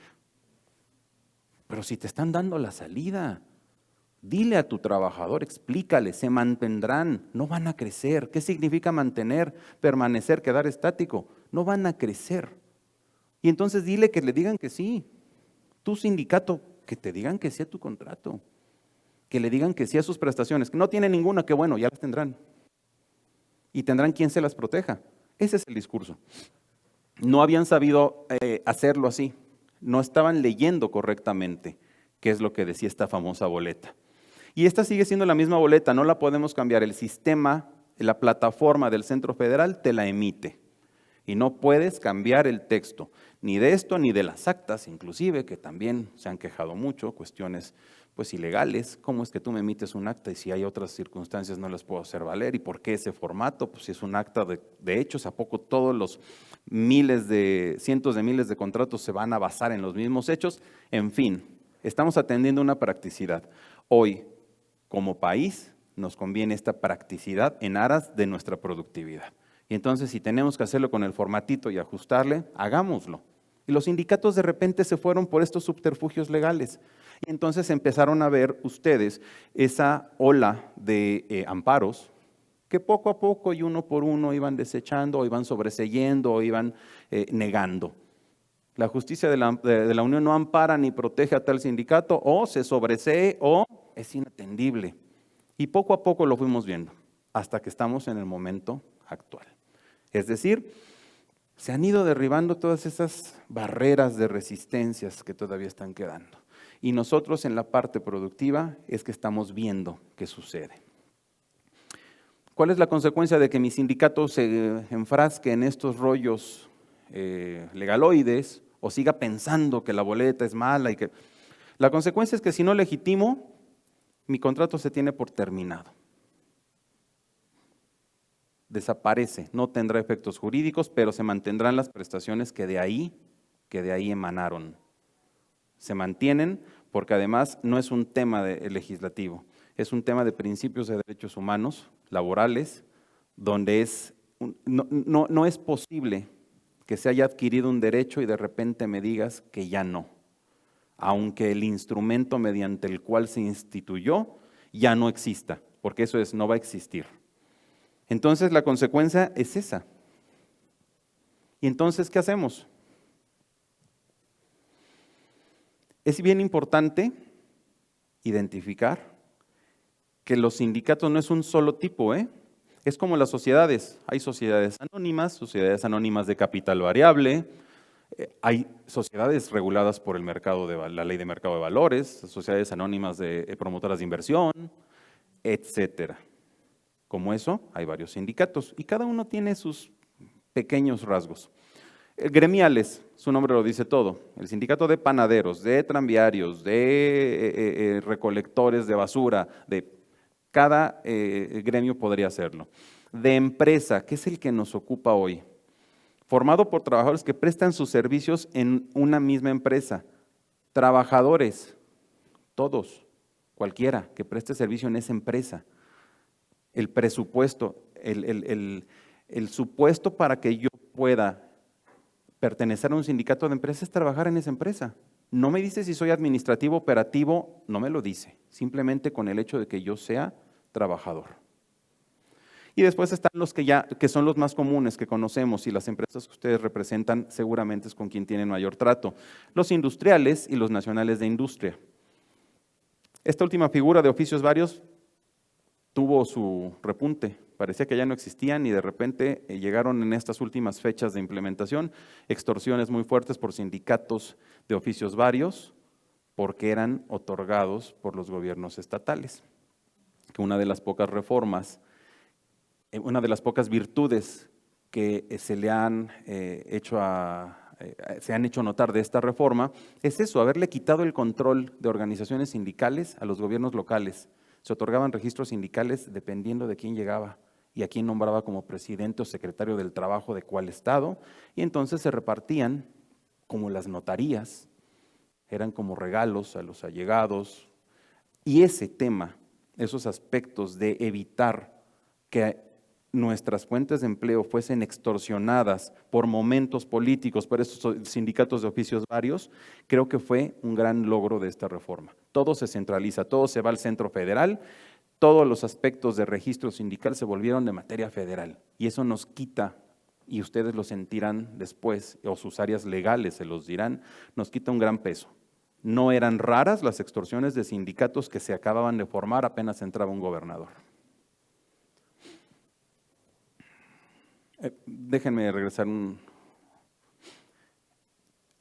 Pero si te están dando la salida, dile a tu trabajador, explícale, se mantendrán, no van a crecer. ¿Qué significa mantener, permanecer, quedar estático? No van a crecer. Y entonces dile que le digan que sí. Tu sindicato, que te digan que sí a tu contrato, que le digan que sí a sus prestaciones, que no tiene ninguna, que bueno, ya las tendrán. Y tendrán quien se las proteja. Ese es el discurso. No habían sabido hacerlo así. No estaban leyendo correctamente qué es lo que decía esta famosa boleta. Y esta sigue siendo la misma boleta, no la podemos cambiar. El sistema, la plataforma del Centro Federal te la emite. Y no puedes cambiar el texto, ni de esto, ni de las actas, inclusive, que también se han quejado mucho, cuestiones pues ilegales. ¿Cómo es que tú me emites un acta y si hay otras circunstancias no las puedo hacer valer? ¿Y por qué ese formato? Pues si es un acta de hechos, ¿a poco todos los cientos de miles de contratos se van a basar en los mismos hechos? En fin, estamos atendiendo una practicidad. Hoy, como país, nos conviene esta practicidad en aras de nuestra productividad. Y entonces, si tenemos que hacerlo con el formatito y ajustarle, hagámoslo. Y los sindicatos de repente se fueron por estos subterfugios legales. Y entonces empezaron a ver ustedes esa ola de amparos que poco a poco y uno por uno iban desechando, o iban sobreseyendo, o iban negando. La justicia de la Unión no ampara ni protege a tal sindicato, o se sobresee o es inatendible. Y poco a poco lo fuimos viendo, hasta que estamos en el momento actual. Es decir, se han ido derribando todas esas barreras de resistencias que todavía están quedando. Y nosotros en la parte productiva es que estamos viendo qué sucede. ¿Cuál es la consecuencia de que mi sindicato se enfrasque en estos rollos legaloides o siga pensando que la boleta es mala? La consecuencia es que si no legitimo, mi contrato se tiene por terminado. Desaparece, no tendrá efectos jurídicos, pero se mantendrán las prestaciones que de ahí emanaron. Se mantienen porque además no es un tema legislativo, Es un tema de principios de derechos humanos, laborales, donde no es posible que se haya adquirido un derecho y de repente me digas que ya no, aunque el instrumento mediante el cual se instituyó ya no exista, porque eso no va a existir. Entonces la consecuencia es esa. ¿Y entonces qué hacemos? Es bien importante identificar que los sindicatos no es un solo tipo, Es como las sociedades. Hay sociedades anónimas de capital variable, hay sociedades reguladas por el mercado la ley de mercado de valores, sociedades anónimas de promotoras de inversión, etcétera. Como eso, hay varios sindicatos y cada uno tiene sus pequeños rasgos. Gremiales, su nombre lo dice todo. El sindicato de panaderos, de tranviarios, de recolectores de basura, de cada gremio podría hacerlo. De empresa, que es el que nos ocupa hoy, formado por trabajadores que prestan sus servicios en una misma empresa. Trabajadores, todos, cualquiera que preste servicio en esa empresa. El presupuesto, el supuesto para que yo pueda pertenecer a un sindicato de empresa es trabajar en esa empresa. No me dice si soy administrativo, operativo, no me lo dice. Simplemente con el hecho de que yo sea trabajador. Y después están los que son los más comunes que conocemos y las empresas que ustedes representan seguramente es con quien tienen mayor trato. Los industriales y los nacionales de industria. Esta última figura de oficios varios tuvo su repunte, parecía que ya no existían y de repente llegaron en estas últimas fechas de implementación extorsiones muy fuertes por sindicatos de oficios varios porque eran otorgados por los gobiernos estatales. Que una de las pocas reformas, una de las pocas virtudes que se han hecho notar de esta reforma es eso, haberle quitado el control de organizaciones sindicales a los gobiernos locales. Se otorgaban registros sindicales dependiendo de quién llegaba y a quién nombraba como presidente o secretario del trabajo de cuál estado, y entonces se repartían como las notarías, eran como regalos a los allegados, y ese tema, esos aspectos de evitar que nuestras fuentes de empleo fuesen extorsionadas por momentos políticos, por estos sindicatos de oficios varios, creo que fue un gran logro de esta reforma. Todo se centraliza, todo se va al centro federal, todos los aspectos de registro sindical se volvieron de materia federal y eso nos quita, y ustedes lo sentirán después, o sus áreas legales se los dirán, nos quita un gran peso. No eran raras las extorsiones de sindicatos que se acababan de formar apenas entraba un gobernador. Déjenme regresar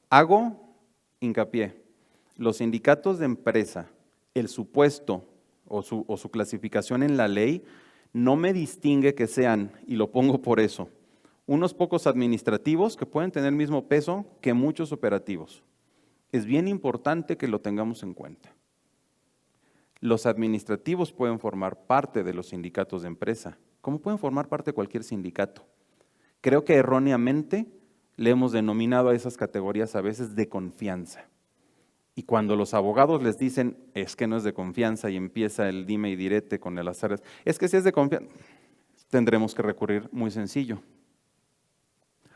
Hago hincapié, los sindicatos de empresa, el supuesto o su clasificación en la ley no me distingue que sean, y lo pongo por eso, unos pocos administrativos que pueden tener el mismo peso que muchos operativos. Es bien importante que lo tengamos en cuenta. Los administrativos pueden formar parte de los sindicatos de empresa, como pueden formar parte de cualquier sindicato. Creo que erróneamente le hemos denominado a esas categorías a veces de confianza. Y cuando los abogados les dicen, es que no es de confianza y empieza el dime y direte con el azar, es que si es de confianza, tendremos que recurrir muy sencillo.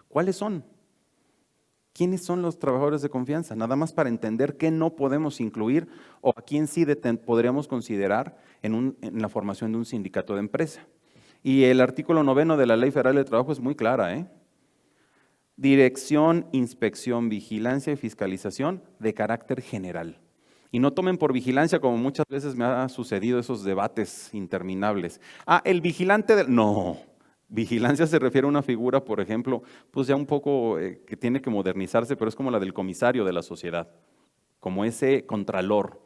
¿Cuáles son? ¿Quiénes son los trabajadores de confianza? Nada más para entender qué no podemos incluir o a quién sí podríamos considerar en la formación de un sindicato de empresa. Y el artículo 9 de la Ley Federal de Trabajo es muy clara, Dirección, inspección, vigilancia y fiscalización de carácter general. Y no tomen por vigilancia como muchas veces me ha sucedido esos debates interminables. El vigilante No, vigilancia se refiere a una figura, por ejemplo, pues ya un poco que tiene que modernizarse, pero es como la del comisario de la sociedad, como ese contralor.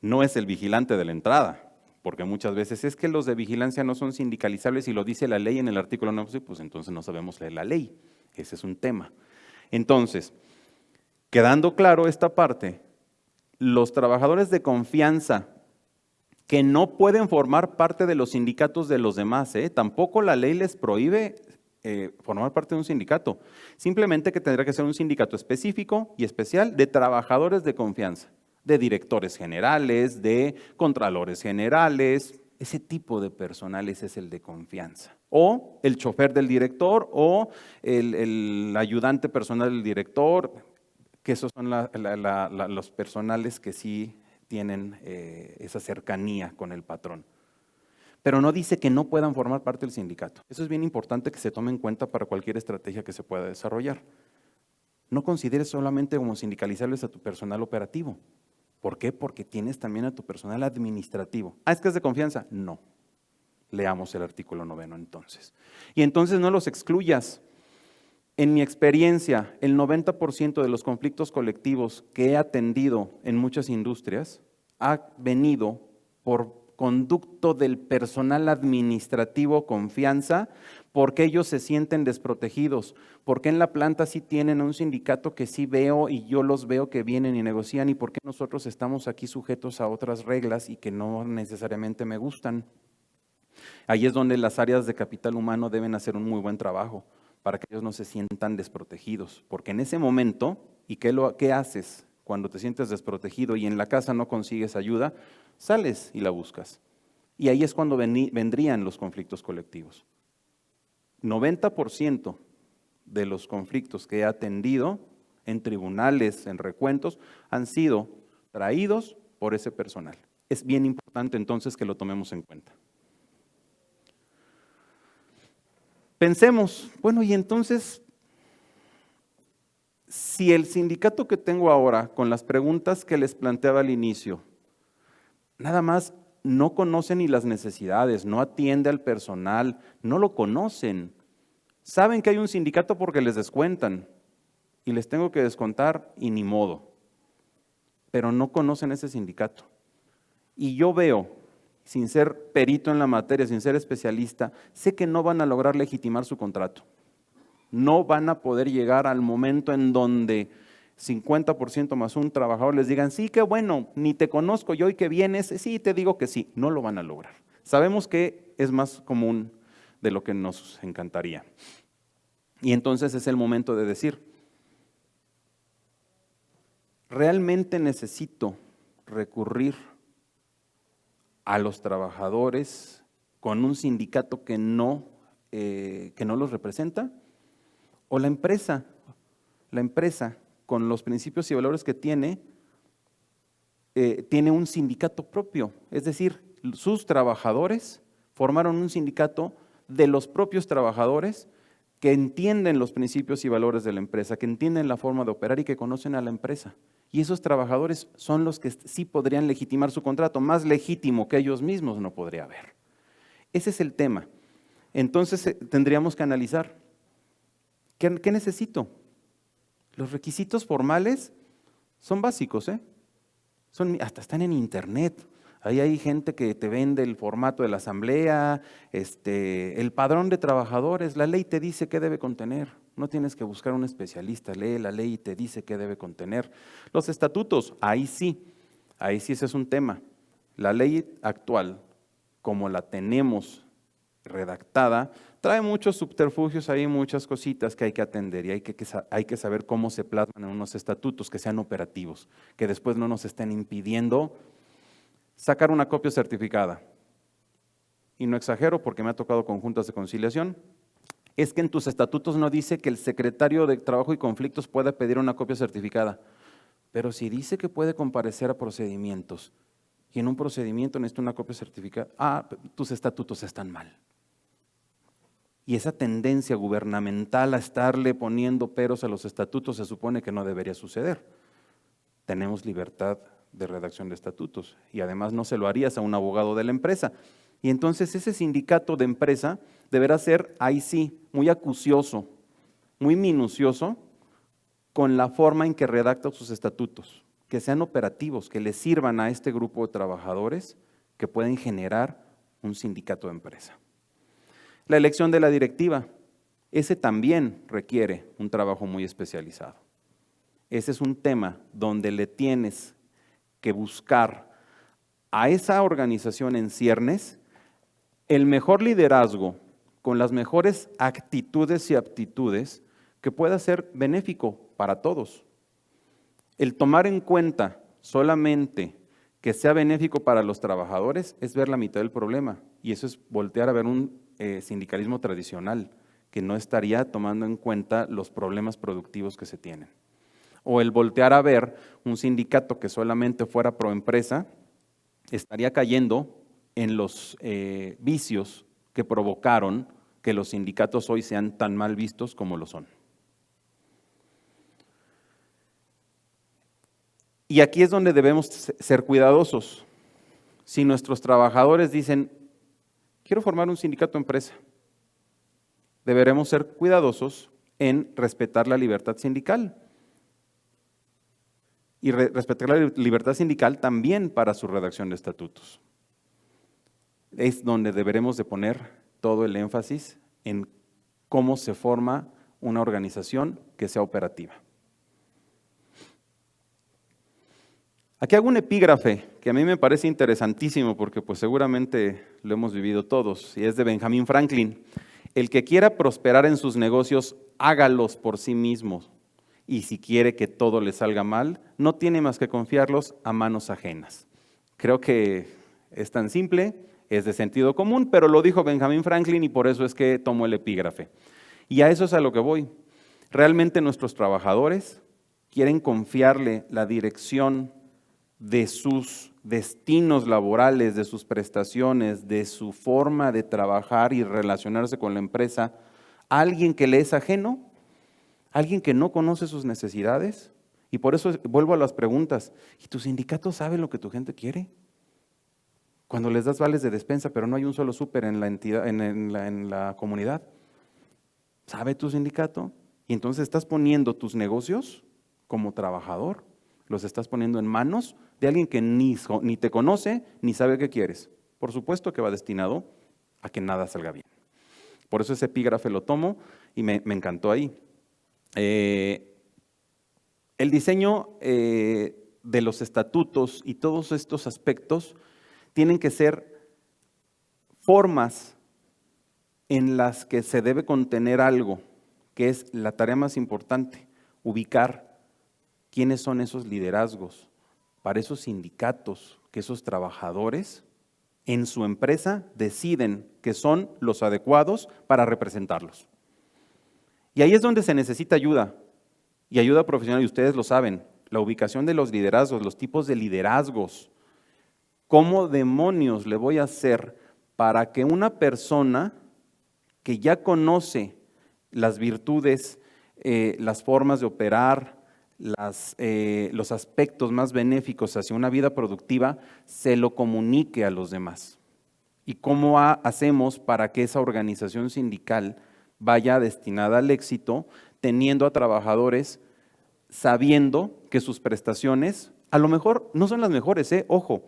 No es el vigilante de la entrada. Porque muchas veces es que los de vigilancia no son sindicalizables y lo dice la ley en el artículo 9, pues entonces no sabemos leer la ley. Ese es un tema. Entonces, quedando claro esta parte, los trabajadores de confianza que no pueden formar parte de los sindicatos de los demás, tampoco la ley les prohíbe formar parte de un sindicato. Simplemente que tendrá que ser un sindicato específico y especial de trabajadores de confianza. de directores generales, de contralores generales. Ese tipo de personal ese es el de confianza. O el chofer del director o el ayudante personal del director, que esos son los personales que sí tienen esa cercanía con el patrón. Pero no dice que no puedan formar parte del sindicato. Eso es bien importante que se tome en cuenta para cualquier estrategia que se pueda desarrollar. No consideres solamente como sindicalizarles a tu personal operativo. ¿Por qué? Porque tienes también a tu personal administrativo. ¿Es que es de confianza? No. Leamos el artículo 9 entonces. Y entonces no los excluyas. En mi experiencia, el 90% de los conflictos colectivos que he atendido en muchas industrias ha venido por conducto del personal administrativo confianza, porque ellos se sienten desprotegidos, porque en la planta sí tienen un sindicato que sí veo y yo los veo que vienen y negocian, y porque nosotros estamos aquí sujetos a otras reglas y que no necesariamente me gustan. Ahí es donde las áreas de capital humano deben hacer un muy buen trabajo para que ellos no se sientan desprotegidos, porque en ese momento, ¿y qué haces cuando te sientes desprotegido y en la casa no consigues ayuda? Sales y la buscas. Y ahí es cuando vendrían los conflictos colectivos. 90% de los conflictos que he atendido en tribunales, en recuentos, han sido traídos por ese personal. Es bien importante entonces que lo tomemos en cuenta. Pensemos, bueno, y entonces, si el sindicato que tengo ahora, con las preguntas que les planteaba al inicio, nada más no conoce ni las necesidades, no atiende al personal, no lo conocen. Saben que hay un sindicato porque les descuentan y les tengo que descontar y ni modo, pero no conocen ese sindicato. Y yo veo, sin ser perito en la materia, sin ser especialista, sé que no van a lograr legitimar su contrato. No van a poder llegar al momento en donde 50% más un trabajador les digan, sí, qué bueno, ni te conozco yo y que vienes, sí, te digo que sí. No lo van a lograr. Sabemos que es más común de lo que nos encantaría. Y entonces es el momento de decir, ¿realmente necesito recurrir a los trabajadores con un sindicato que no los representa? ¿O la empresa con los principios y valores que tiene un sindicato propio? Es decir, sus trabajadores formaron un sindicato de los propios trabajadores que entienden los principios y valores de la empresa, que entienden la forma de operar y que conocen a la empresa. Y esos trabajadores son los que sí podrían legitimar su contrato, más legítimo que ellos mismos no podría haber. Ese es el tema. Entonces tendríamos que analizar, ¿qué necesito? Los requisitos formales son básicos, hasta están en internet. Ahí hay gente que te vende el formato de la asamblea, el padrón de trabajadores, la ley te dice qué debe contener. No tienes que buscar un especialista, lee la ley y te dice qué debe contener. Los estatutos, ahí sí ese es un tema. La ley actual, como la tenemos redactada, trae muchos subterfugios ahí, muchas cositas que hay que atender y hay que saber cómo se plasman en unos estatutos que sean operativos, que después no nos estén impidiendo sacar una copia certificada. Y no exagero porque me ha tocado con juntas de conciliación. Es que en tus estatutos no dice que el secretario de Trabajo y Conflictos pueda pedir una copia certificada. Pero si dice que puede comparecer a procedimientos y en un procedimiento necesita una copia certificada, tus estatutos están mal. Y esa tendencia gubernamental a estarle poniendo peros a los estatutos se supone que no debería suceder. Tenemos libertad de redacción de estatutos y además no se lo harías a un abogado de la empresa. Y entonces ese sindicato de empresa deberá ser, ahí sí, muy acucioso, muy minucioso con la forma en que redacta sus estatutos, que sean operativos, que le sirvan a este grupo de trabajadores que pueden generar un sindicato de empresa. La elección de la directiva, ese también requiere un trabajo muy especializado. Ese es un tema donde le tienes que buscar a esa organización en ciernes el mejor liderazgo con las mejores actitudes y aptitudes que pueda ser benéfico para todos. El tomar en cuenta solamente que sea benéfico para los trabajadores, es ver la mitad del problema. Y eso es voltear a ver un sindicalismo tradicional, que no estaría tomando en cuenta los problemas productivos que se tienen. O el voltear a ver un sindicato que solamente fuera pro empresa, estaría cayendo en los vicios que provocaron que los sindicatos hoy sean tan mal vistos como lo son. Y aquí es donde debemos ser cuidadosos. Si nuestros trabajadores dicen, quiero formar un sindicato empresa, deberemos ser cuidadosos en respetar la libertad sindical. Y respetar la libertad sindical también para su redacción de estatutos. Es donde deberemos de poner todo el énfasis en cómo se forma una organización que sea operativa. Aquí hago un epígrafe que a mí me parece interesantísimo porque pues seguramente lo hemos vivido todos, y es de Benjamin Franklin. El que quiera prosperar en sus negocios, hágalos por sí mismo. Y si quiere que todo le salga mal, no tiene más que confiarlos a manos ajenas. Creo que es tan simple, es de sentido común, pero lo dijo Benjamin Franklin y por eso es que tomo el epígrafe. Y a eso es a lo que voy. Realmente nuestros trabajadores quieren confiarle la dirección de sus destinos laborales, de sus prestaciones, de su forma de trabajar y relacionarse con la empresa a alguien que le es ajeno, alguien que no conoce sus necesidades. Y por eso vuelvo a las preguntas. ¿Y tu sindicato sabe lo que tu gente quiere? Cuando les das vales de despensa, pero no hay un solo súper en la entidad, en la comunidad. ¿Sabe tu sindicato? Y entonces estás poniendo tus negocios como trabajador, los estás poniendo en manos de alguien que ni te conoce ni sabe qué quieres. Por supuesto que va destinado a que nada salga bien. Por eso ese epígrafe lo tomo y me encantó ahí. El diseño de los estatutos y todos estos aspectos tienen que ser formas en las que se debe contener algo, que es la tarea más importante, ubicar quiénes son esos liderazgos para esos sindicatos, que esos trabajadores en su empresa deciden que son los adecuados para representarlos. Y ahí es donde se necesita ayuda, y ayuda profesional, y ustedes lo saben, la ubicación de los liderazgos, los tipos de liderazgos. ¿Cómo demonios le voy a hacer para que una persona que ya conoce las virtudes, las formas de operar, los aspectos más benéficos hacia una vida productiva, se lo comunique a los demás? ¿Y cómo hacemos para que esa organización sindical vaya destinada al éxito, teniendo a trabajadores sabiendo que sus prestaciones a lo mejor no son las mejores, ojo,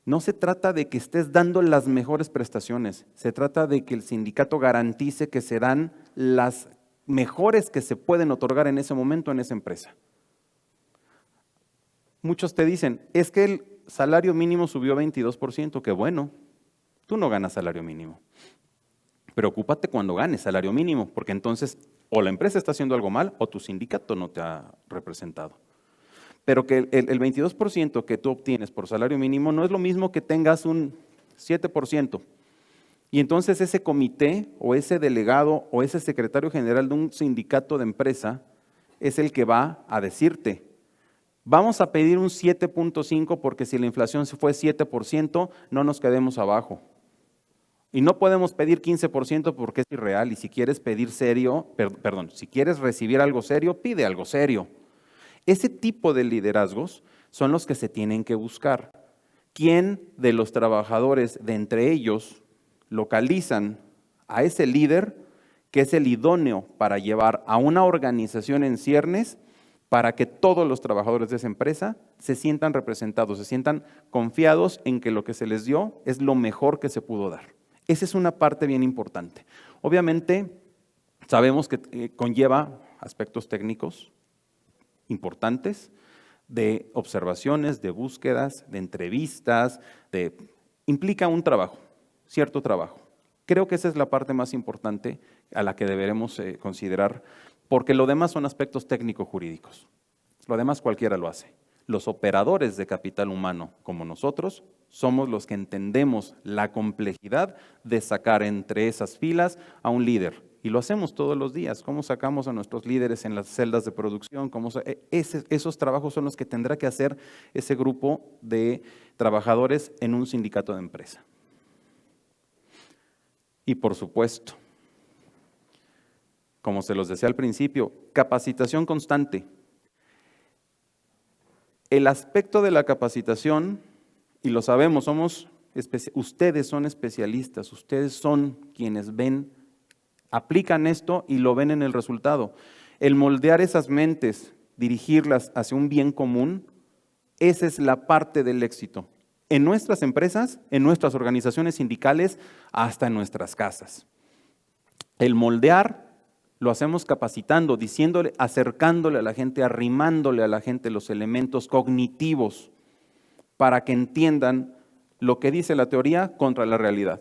no se trata de que estés dando las mejores prestaciones, se trata de que el sindicato garantice que serán las mejores que se pueden otorgar en ese momento en esa empresa. Muchos te dicen, es que el salario mínimo subió 22%, qué bueno, tú no ganas salario mínimo. Preocúpate cuando ganes salario mínimo, porque entonces o la empresa está haciendo algo mal o tu sindicato no te ha representado. Pero que el 22% que tú obtienes por salario mínimo no es lo mismo que tengas un 7%. Y entonces ese comité o ese delegado o ese secretario general de un sindicato de empresa es el que va a decirte, vamos a pedir un 7.5 porque si la inflación fue 7%, no nos quedemos abajo. Y no podemos pedir 15% porque es irreal. Y si quieres pedir si quieres recibir algo serio, pide algo serio. Ese tipo de liderazgos son los que se tienen que buscar. ¿Quién de los trabajadores de entre ellos localizan a ese líder que es el idóneo para llevar a una organización en ciernes para que todos los trabajadores de esa empresa se sientan representados, se sientan confiados en que lo que se les dio es lo mejor que se pudo dar? Esa es una parte bien importante. Obviamente, sabemos que conlleva aspectos técnicos importantes de observaciones, de búsquedas, de entrevistas, implica un trabajo, cierto trabajo. Creo que esa es la parte más importante a la que deberemos considerar, porque lo demás son aspectos técnico-jurídicos. Lo demás cualquiera lo hace. Los operadores de capital humano, como nosotros, somos los que entendemos la complejidad de sacar entre esas filas a un líder. Y lo hacemos todos los días. ¿Cómo sacamos a nuestros líderes en las celdas de producción? Esos trabajos son los que tendrá que hacer ese grupo de trabajadores en un sindicato de empresa. Y por supuesto, como se los decía al principio, capacitación constante. El aspecto de la capacitación, y lo sabemos, ustedes son especialistas, ustedes son quienes aplican esto y lo ven en el resultado. El moldear esas mentes, dirigirlas hacia un bien común, esa es la parte del éxito. En nuestras empresas, en nuestras organizaciones sindicales, hasta en nuestras casas. El moldear lo hacemos capacitando, diciéndole, acercándole a la gente, arrimándole a la gente los elementos cognitivos para que entiendan lo que dice la teoría contra la realidad.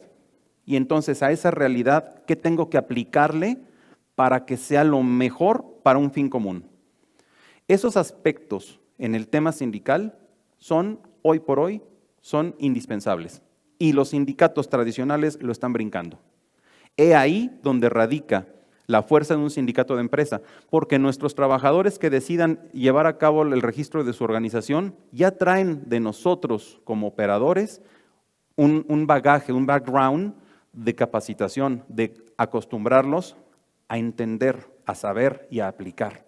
Y entonces a esa realidad, ¿qué tengo que aplicarle para que sea lo mejor para un fin común? Esos aspectos en el tema sindical hoy por hoy, son indispensables. Y los sindicatos tradicionales lo están brincando. He ahí donde radica la fuerza de un sindicato de empresa, porque nuestros trabajadores que decidan llevar a cabo el registro de su organización ya traen de nosotros como operadores un bagaje, un background de capacitación, de acostumbrarlos a entender, a saber y a aplicar.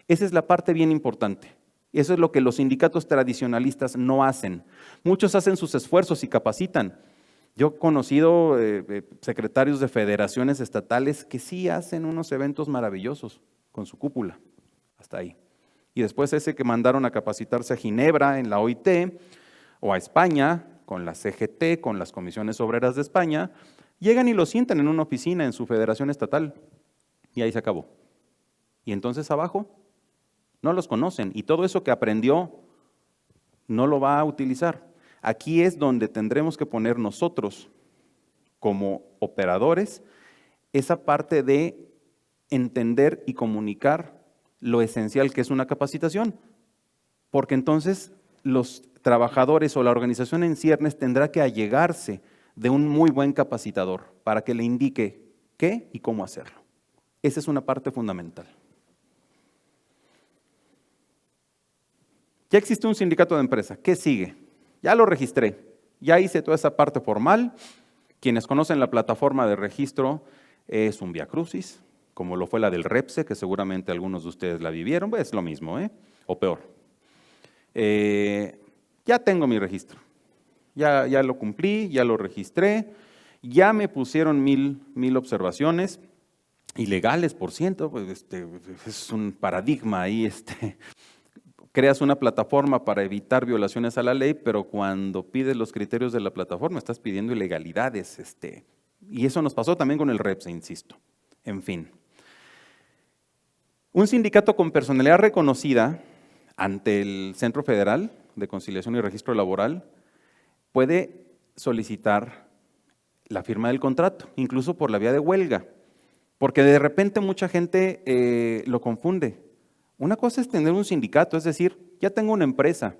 Esa es la parte bien importante. Eso es lo que los sindicatos tradicionalistas no hacen. Muchos hacen sus esfuerzos y capacitan. Yo he conocido secretarios de federaciones estatales que sí hacen unos eventos maravillosos con su cúpula, hasta ahí. Y después ese que mandaron a capacitarse a Ginebra en la OIT o a España con la CGT, con las comisiones obreras de España, llegan y lo sientan en una oficina en su federación estatal y ahí se acabó. Y entonces abajo no los conocen y todo eso que aprendió no lo va a utilizar. Aquí es donde tendremos que poner nosotros, como operadores, esa parte de entender y comunicar lo esencial que es una capacitación. Porque entonces los trabajadores o la organización en ciernes tendrá que allegarse de un muy buen capacitador para que le indique qué y cómo hacerlo. Esa es una parte fundamental. Ya existe un sindicato de empresa. ¿Qué sigue? Ya lo registré, ya hice toda esa parte formal. Quienes conocen la plataforma de registro es un viacrucis, como lo fue la del REPSE, que seguramente algunos de ustedes la vivieron, pues es lo mismo, o peor. Ya tengo mi registro, ya lo cumplí, ya lo registré, ya me pusieron mil observaciones, ilegales, por ciento, pues es un paradigma ahí, creas una plataforma para evitar violaciones a la ley, pero cuando pides los criterios de la plataforma estás pidiendo ilegalidades. Y eso nos pasó también con el REPSE, insisto. En fin. Un sindicato con personalidad reconocida ante el Centro Federal de Conciliación y Registro Laboral puede solicitar la firma del contrato, incluso por la vía de huelga, porque de repente mucha gente lo confunde. Una cosa es tener un sindicato, es decir, ya tengo una empresa,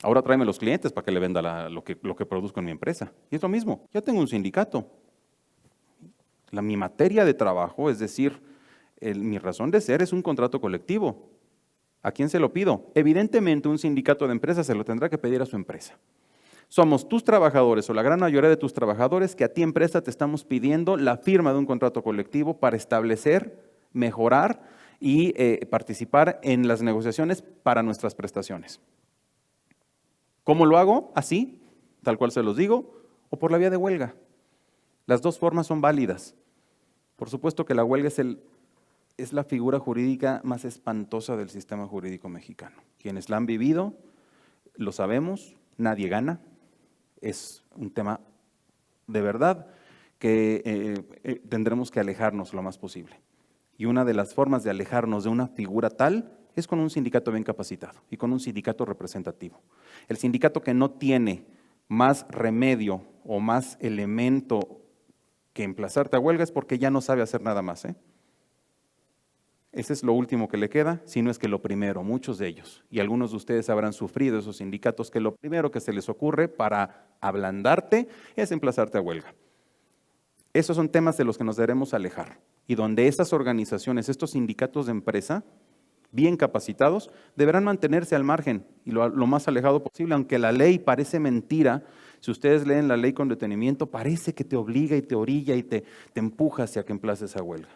ahora tráeme los clientes para que le venda lo que produzco en mi empresa. Y es lo mismo, ya tengo un sindicato. Mi materia de trabajo, es decir, mi razón de ser es un contrato colectivo. ¿A quién se lo pido? Evidentemente un sindicato de empresas se lo tendrá que pedir a su empresa. Somos tus trabajadores o la gran mayoría de tus trabajadores que a ti empresa te estamos pidiendo la firma de un contrato colectivo para establecer, mejorar y participar en las negociaciones para nuestras prestaciones. ¿Cómo lo hago? Así, tal cual se los digo, o por la vía de huelga. Las dos formas son válidas. Por supuesto que la huelga es la figura jurídica más espantosa del sistema jurídico mexicano. Quienes la han vivido, lo sabemos, nadie gana. Es un tema de verdad que tendremos que alejarnos lo más posible. Y una de las formas de alejarnos de una figura tal es con un sindicato bien capacitado y con un sindicato representativo. El sindicato que no tiene más remedio o más elemento que emplazarte a huelga es porque ya no sabe hacer nada más. Ese es lo último que le queda, si no es que lo primero, muchos de ellos. Y algunos de ustedes habrán sufrido esos sindicatos que lo primero que se les ocurre para ablandarte es emplazarte a huelga. Esos son temas de los que nos debemos alejar y donde esas organizaciones, estos sindicatos de empresa, bien capacitados, deberán mantenerse al margen y lo más alejado posible, aunque la ley parece mentira. Si ustedes leen la ley con detenimiento, parece que te obliga y te orilla y te empuja hacia que emplaces a huelga.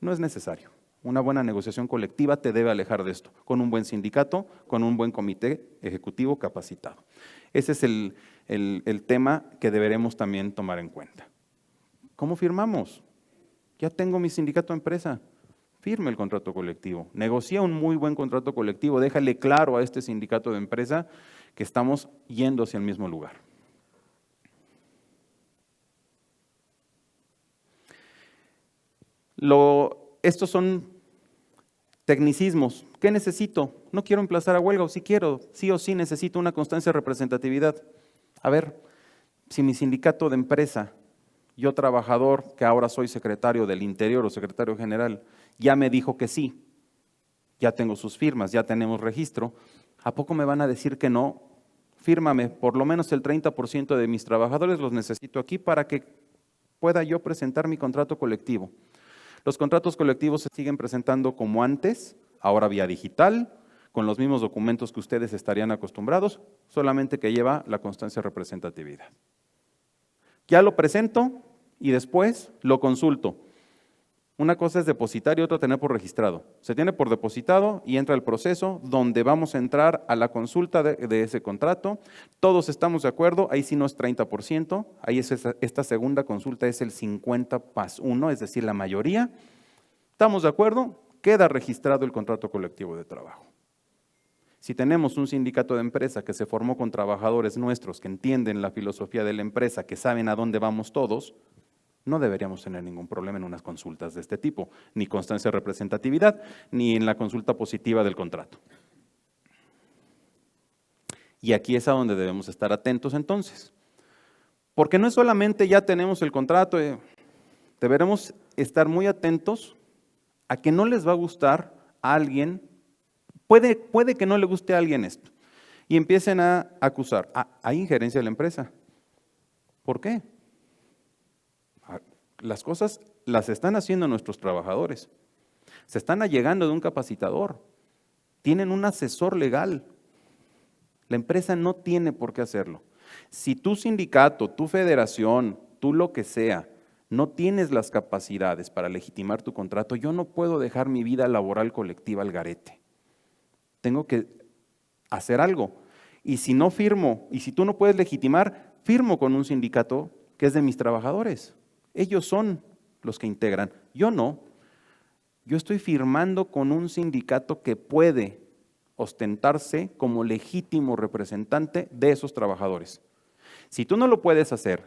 No es necesario. Una buena negociación colectiva te debe alejar de esto, con un buen sindicato, con un buen comité ejecutivo capacitado. Ese es el tema que deberemos también tomar en cuenta. ¿Cómo firmamos? Ya tengo mi sindicato de empresa. Firme el contrato colectivo. Negocia un muy buen contrato colectivo. Déjale claro a este sindicato de empresa que estamos yendo hacia el mismo lugar. Estos son tecnicismos. ¿Qué necesito? No quiero emplazar a huelga, o sí quiero, sí o sí necesito una constancia de representatividad. A ver, si mi sindicato de empresa, yo trabajador, que ahora soy secretario del Interior o secretario general, ya me dijo que sí, ya tengo sus firmas, ya tenemos registro, ¿a poco me van a decir que no? Fírmame, por lo menos el 30% de mis trabajadores los necesito aquí para que pueda yo presentar mi contrato colectivo. Los contratos colectivos se siguen presentando como antes, ahora vía digital, con los mismos documentos que ustedes estarían acostumbrados, solamente que lleva la constancia de representatividad. Ya lo presento y después lo consulto. Una cosa es depositar y otra tener por registrado. Se tiene por depositado y entra el proceso donde vamos a entrar a la consulta de ese contrato. Todos estamos de acuerdo, ahí sí no es 30%, ahí es esta segunda consulta es el 50+1, es decir, la mayoría. ¿Estamos de acuerdo? Queda registrado el contrato colectivo de trabajo. Si tenemos un sindicato de empresa que se formó con trabajadores nuestros que entienden la filosofía de la empresa, que saben a dónde vamos todos, no deberíamos tener ningún problema en unas consultas de este tipo, ni constancia de representatividad, ni en la consulta positiva del contrato. Y aquí es a donde debemos estar atentos entonces. Porque no es solamente ya tenemos el contrato, deberemos estar muy atentos a que no les va a gustar a alguien, puede que no le guste a alguien esto, y empiecen a acusar, hay injerencia de la empresa. ¿Por qué? Las cosas las están haciendo nuestros trabajadores. Se están allegando de un capacitador. Tienen un asesor legal. La empresa no tiene por qué hacerlo. Si tu sindicato, tu federación, tú lo que sea, no tienes las capacidades para legitimar tu contrato, yo no puedo dejar mi vida laboral colectiva al garete. Tengo que hacer algo. Y si no firmo, y si tú no puedes legitimar, firmo con un sindicato que es de mis trabajadores. Ellos son los que integran, yo no. Yo estoy firmando con un sindicato que puede ostentarse como legítimo representante de esos trabajadores. Si tú no lo puedes hacer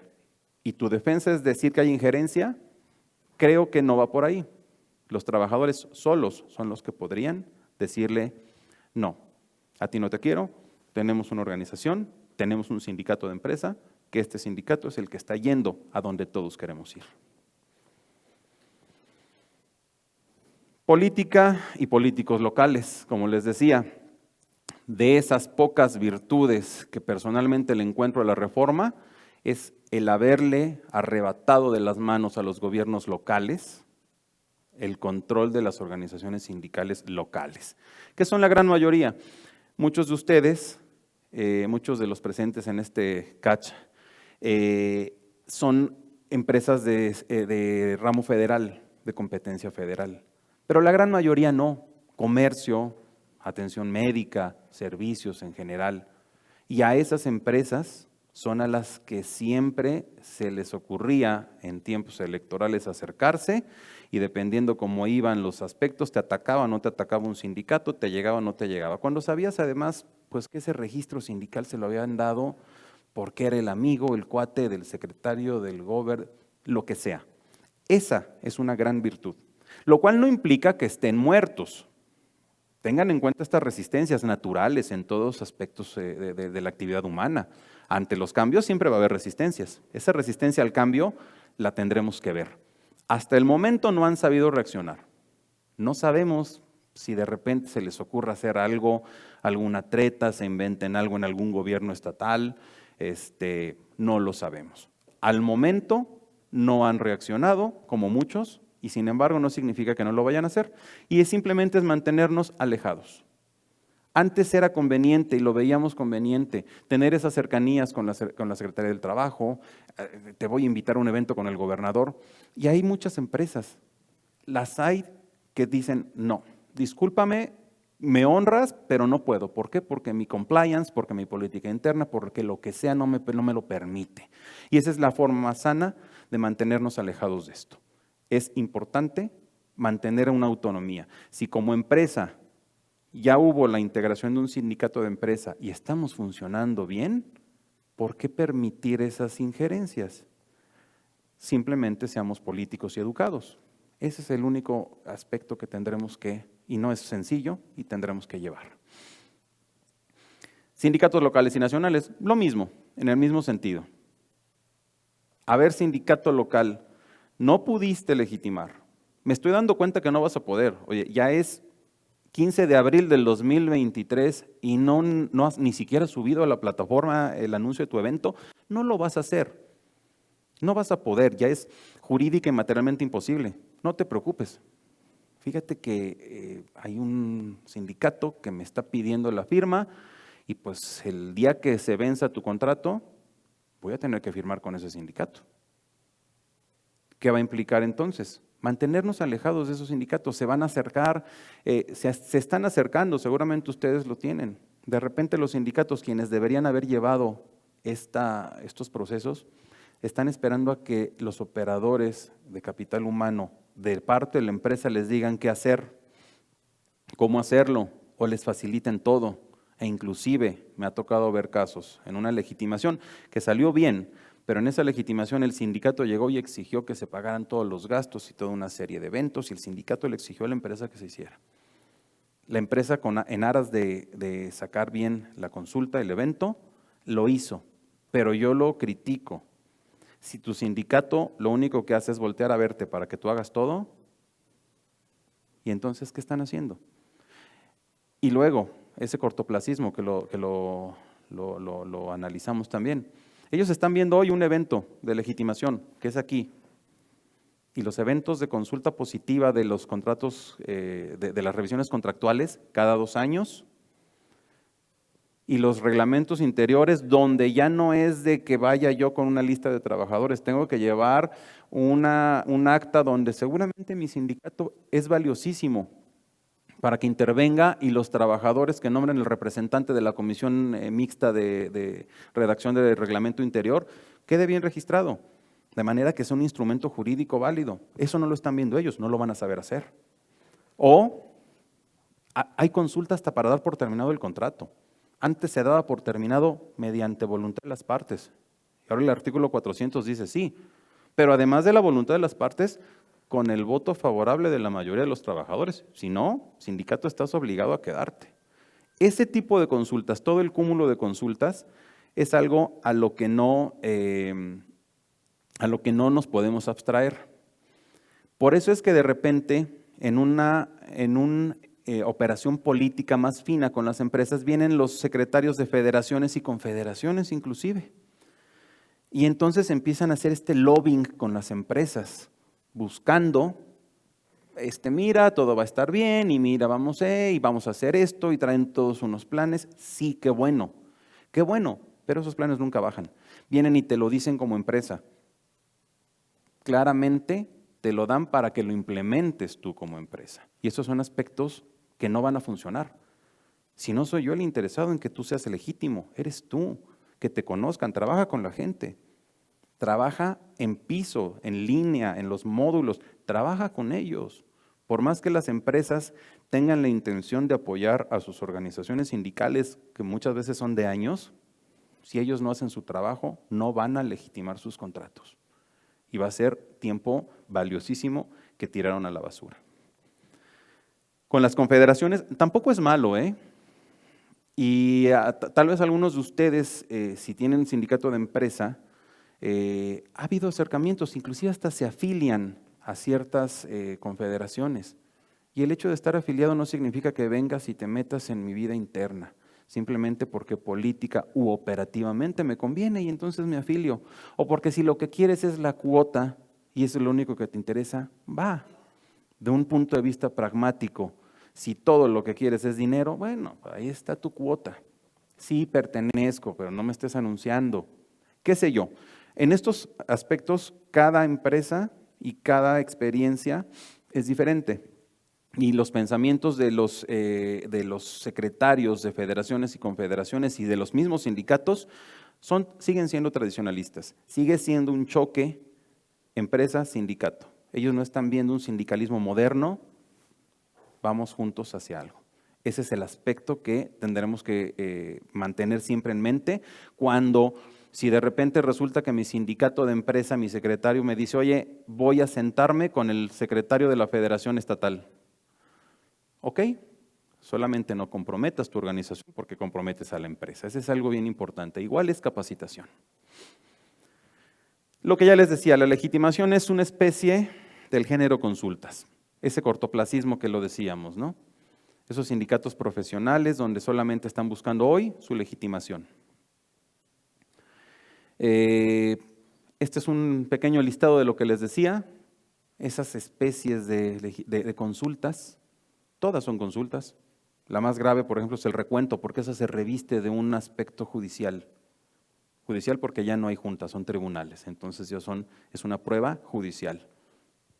y tu defensa es decir que hay injerencia, creo que no va por ahí. Los trabajadores solos son los que podrían decirle, no, a ti no te quiero, tenemos una organización, tenemos un sindicato de empresa, que este sindicato es el que está yendo a donde todos queremos ir. Política y políticos locales, como les decía, de esas pocas virtudes que personalmente le encuentro a la reforma, es el haberle arrebatado de las manos a los gobiernos locales el control de las organizaciones sindicales locales, que son la gran mayoría. Muchos de ustedes, muchos de los presentes en este catch, son empresas de ramo federal, de competencia federal, pero la gran mayoría no, comercio, atención médica, servicios en general, y a esas empresas son a las que siempre se les ocurría en tiempos electorales acercarse y dependiendo cómo iban los aspectos, te atacaba o no te atacaba un sindicato, te llegaba o no te llegaba. Cuando sabías además pues que ese registro sindical se lo habían dado porque era el amigo, el cuate del secretario, del gober, lo que sea. Esa es una gran virtud, lo cual no implica que estén muertos. Tengan en cuenta estas resistencias naturales en todos aspectos de la actividad humana. Ante los cambios siempre va a haber resistencias. Esa resistencia al cambio la tendremos que ver. Hasta el momento no han sabido reaccionar. No sabemos si de repente se les ocurra hacer algo, alguna treta, se inventen algo en algún gobierno estatal, no lo sabemos. Al momento no han reaccionado, como muchos, y sin embargo no significa que no lo vayan a hacer, y simplemente es mantenernos alejados. Antes era conveniente, y lo veíamos conveniente, tener esas cercanías con la Secretaría del Trabajo, te voy a invitar a un evento con el gobernador, y hay muchas empresas, las hay que dicen, no, discúlpame, me honras, pero no puedo. ¿Por qué? Porque mi compliance, porque mi política interna, porque lo que sea no me lo permite. Y esa es la forma más sana de mantenernos alejados de esto. Es importante mantener una autonomía. Si como empresa ya hubo la integración de un sindicato de empresa y estamos funcionando bien, ¿por qué permitir esas injerencias? Simplemente seamos políticos y educados. Ese es el único aspecto que tendremos que, y no es sencillo, y tendremos que llevar. Sindicatos locales y nacionales, lo mismo, en el mismo sentido. A ver, sindicato local, no pudiste legitimar. Me estoy dando cuenta que no vas a poder. Oye, ya es 15 de abril del 2023 y no has ni siquiera subido a la plataforma el anuncio de tu evento, no lo vas a hacer. No vas a poder, ya es jurídica y materialmente imposible. No te preocupes. Fíjate que hay un sindicato que me está pidiendo la firma y pues el día que se venza tu contrato, voy a tener que firmar con ese sindicato. ¿Qué va a implicar entonces? Mantenernos alejados de esos sindicatos. Se van a acercar, se están acercando, seguramente ustedes lo tienen. De repente los sindicatos, quienes deberían haber llevado estos procesos, están esperando a que los operadores de capital humano de parte de la empresa les digan qué hacer, cómo hacerlo, o les faciliten todo. E inclusive me ha tocado ver casos en una legitimación que salió bien, pero en esa legitimación el sindicato llegó y exigió que se pagaran todos los gastos y toda una serie de eventos, y el sindicato le exigió a la empresa que se hiciera. La empresa, en aras de sacar bien la consulta, el evento, lo hizo, pero yo lo critico. Si tu sindicato lo único que hace es voltear a verte para que tú hagas todo, ¿y entonces qué están haciendo? Y luego, ese cortoplacismo que lo analizamos también. Ellos están viendo hoy un evento de legitimación, que es aquí, y los eventos de consulta positiva de los contratos, de las revisiones contractuales, cada 2 años, y los reglamentos interiores, donde ya no es de que vaya yo con una lista de trabajadores, tengo que llevar un acta donde seguramente mi sindicato es valiosísimo para que intervenga y los trabajadores que nombren el representante de la comisión mixta de redacción del reglamento interior quede bien registrado, de manera que sea un instrumento jurídico válido. Eso no lo están viendo ellos, no lo van a saber hacer. O hay consulta hasta para dar por terminado el contrato. Antes se daba por terminado mediante voluntad de las partes. Y ahora el artículo 400 dice sí, pero además de la voluntad de las partes, con el voto favorable de la mayoría de los trabajadores. Si no, sindicato, estás obligado a quedarte. Ese tipo de consultas, todo el cúmulo de consultas, es algo a lo que no nos podemos abstraer. Por eso es que de repente, en una operación política más fina con las empresas, vienen los secretarios de federaciones y confederaciones inclusive. Y entonces empiezan a hacer este lobbying con las empresas, buscando, mira, todo va a estar bien, y mira, vamos a hacer esto, y traen todos unos planes. Sí, qué bueno, pero esos planes nunca bajan. Vienen y te lo dicen como empresa. Claramente te lo dan para que lo implementes tú como empresa. Y esos son aspectos que no van a funcionar. Si no soy yo el interesado en que tú seas legítimo, eres tú, que te conozcan, trabaja con la gente. Trabaja en piso, en línea, en los módulos, trabaja con ellos. Por más que las empresas tengan la intención de apoyar a sus organizaciones sindicales, que muchas veces son de años, si ellos no hacen su trabajo, no van a legitimar sus contratos. Y va a ser tiempo valiosísimo que tiraron a la basura. Con las confederaciones, tampoco es malo, Y tal vez algunos de ustedes, si tienen sindicato de empresa, ha habido acercamientos, inclusive hasta se afilian a ciertas confederaciones. Y el hecho de estar afiliado no significa que vengas y te metas en mi vida interna, simplemente porque política u operativamente me conviene y entonces me afilio. O porque si lo que quieres es la cuota y eso es lo único que te interesa, va. De un punto de vista pragmático, si todo lo que quieres es dinero, bueno, ahí está tu cuota. Sí, pertenezco, pero no me estés anunciando. ¿Qué sé yo? En estos aspectos, cada empresa y cada experiencia es diferente. Y los pensamientos de los secretarios de federaciones y confederaciones y de los mismos sindicatos siguen siendo tradicionalistas. Sigue siendo un choque empresa-sindicato. Ellos no están viendo un sindicalismo moderno, vamos juntos hacia algo. Ese es el aspecto que tendremos que mantener siempre en mente cuando, si de repente resulta que mi sindicato de empresa, mi secretario me dice, oye, voy a sentarme con el secretario de la Federación Estatal. ¿Ok? Solamente no comprometas tu organización porque comprometes a la empresa. Ese es algo bien importante. Igual es capacitación. Lo que ya les decía, la legitimación es una especie del género consultas. Ese cortoplacismo que lo decíamos, ¿no? Esos sindicatos profesionales donde solamente están buscando hoy su legitimación. Este es un pequeño listado de lo que les decía. Esas especies de consultas. Todas son consultas. La más grave, por ejemplo, es el recuento, porque esa se reviste de un aspecto judicial. Judicial porque ya no hay juntas, son tribunales. Entonces ya es una prueba judicial.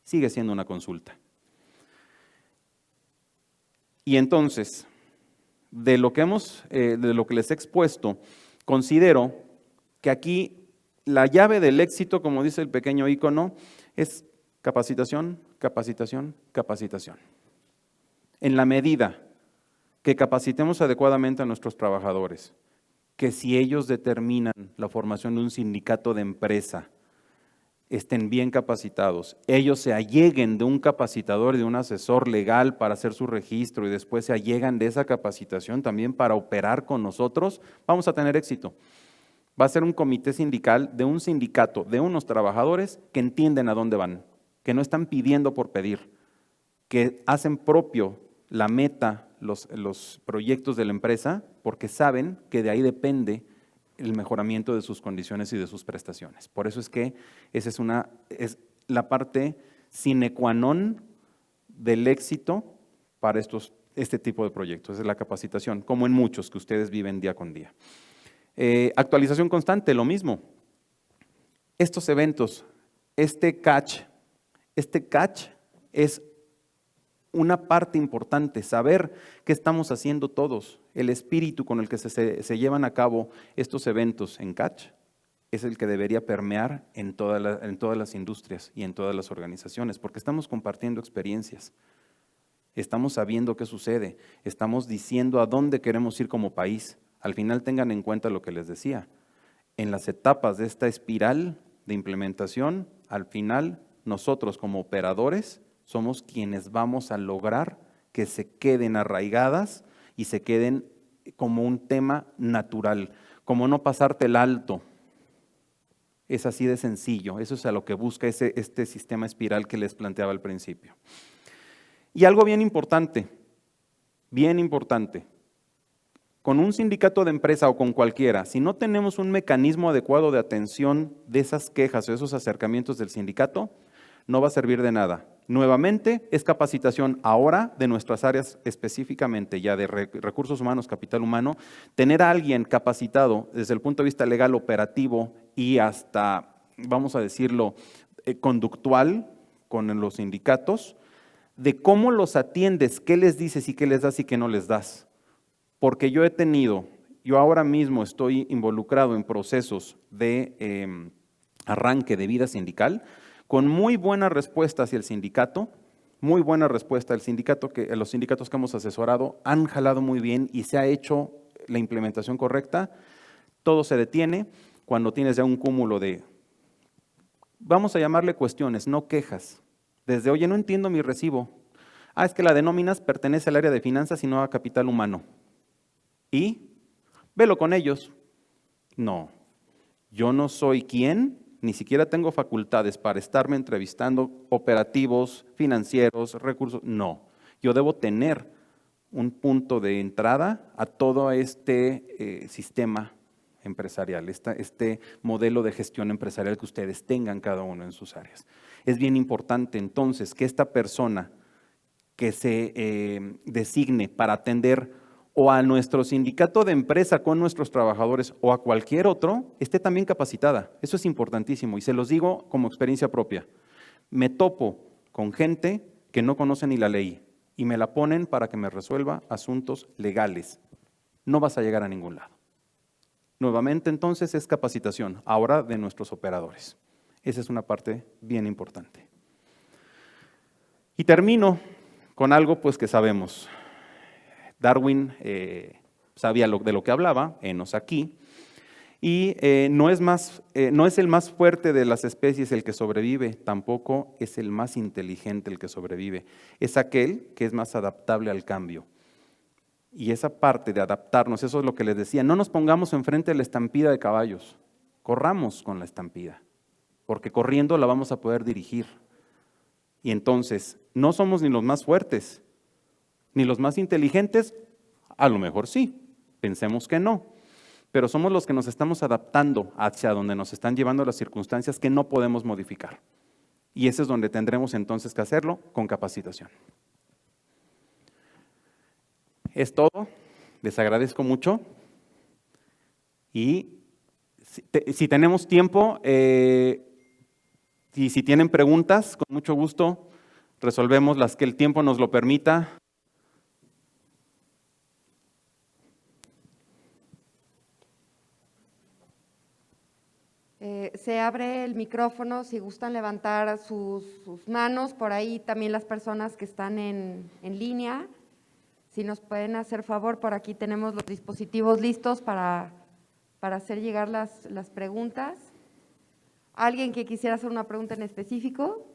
Sigue siendo una consulta. Y entonces, de lo que les he expuesto, considero que aquí la llave del éxito, como dice el pequeño ícono, es capacitación, capacitación, capacitación. En la medida que capacitemos adecuadamente a nuestros trabajadores, que si ellos determinan la formación de un sindicato de empresa, estén bien capacitados, ellos se alleguen de un capacitador y de un asesor legal para hacer su registro y después se allegan de esa capacitación también para operar con nosotros, vamos a tener éxito. Va a ser un comité sindical de un sindicato, de unos trabajadores que entienden a dónde van, que no están pidiendo por pedir, que hacen propio la meta, los proyectos de la empresa, porque saben que de ahí depende el mejoramiento de sus condiciones y de sus prestaciones. Por eso es que esa es la parte sine qua non del éxito para este tipo de proyectos, es la capacitación, como en muchos que ustedes viven día con día. Actualización constante, lo mismo. Estos eventos, este catch es una parte importante, saber qué estamos haciendo todos, el espíritu con el que se llevan a cabo estos eventos en catch es el que debería permear en todas las industrias y en todas las organizaciones, porque estamos compartiendo experiencias, estamos sabiendo qué sucede, estamos diciendo a dónde queremos ir como país. Al final tengan en cuenta lo que les decía, en las etapas de esta espiral de implementación, al final nosotros como operadores somos quienes vamos a lograr que se queden arraigadas y se queden como un tema natural, como no pasarte el alto. Es así de sencillo, eso es a lo que busca este sistema espiral que les planteaba al principio. Y algo bien importante, con un sindicato de empresa o con cualquiera, si no tenemos un mecanismo adecuado de atención de esas quejas o esos acercamientos del sindicato, no va a servir de nada. Nuevamente, es capacitación ahora de nuestras áreas específicamente, ya de recursos humanos, capital humano, tener a alguien capacitado desde el punto de vista legal, operativo y hasta, vamos a decirlo, conductual con los sindicatos, de cómo los atiendes, qué les dices y qué les das y qué no les das. Porque yo ahora mismo estoy involucrado en procesos de arranque de vida sindical, con muy buena respuesta hacia el sindicato, muy buena respuesta. Los sindicatos que hemos asesorado han jalado muy bien y se ha hecho la implementación correcta. Todo se detiene cuando tienes ya un cúmulo de, vamos a llamarle cuestiones, no quejas. Desde, oye, no entiendo mi recibo. Es que la de nóminas pertenece al área de finanzas y no a capital humano. ¿Y? Velo con ellos. No, yo no soy quien, ni siquiera tengo facultades para estarme entrevistando operativos, financieros, recursos. No, Yo debo tener un punto de entrada a todo este sistema empresarial, este modelo de gestión empresarial que ustedes tengan cada uno en sus áreas. Es bien importante entonces que esta persona que se designe para atender o a nuestro sindicato de empresa con nuestros trabajadores o a cualquier otro, esté también capacitada. Eso es importantísimo y se los digo como experiencia propia. Me topo con gente que no conoce ni la ley y me la ponen para que me resuelva asuntos legales. No vas a llegar a ningún lado. Nuevamente, entonces, es capacitación, ahora de nuestros operadores. Esa es una parte bien importante. Y termino con algo pues que sabemos. Darwin sabía de lo que hablaba, henos aquí, y no es el más fuerte de las especies el que sobrevive, tampoco es el más inteligente el que sobrevive, es aquel que es más adaptable al cambio. Y esa parte de adaptarnos, eso es lo que les decía, no nos pongamos enfrente de la estampida de caballos, corramos con la estampida, porque corriendo la vamos a poder dirigir. Y entonces, no somos ni los más fuertes, ni los más inteligentes, a lo mejor sí, pensemos que no, pero somos los que nos estamos adaptando hacia donde nos están llevando las circunstancias que no podemos modificar. Y ese es donde tendremos entonces que hacerlo con capacitación. Es todo, les agradezco mucho y si tenemos tiempo y si tienen preguntas, con mucho gusto resolvemos las que el tiempo nos lo permita. Se abre el micrófono, si gustan levantar sus manos, por ahí también las personas que están en línea, si nos pueden hacer favor, por aquí tenemos los dispositivos listos para hacer llegar las preguntas. ¿Alguien que quisiera hacer una pregunta en específico?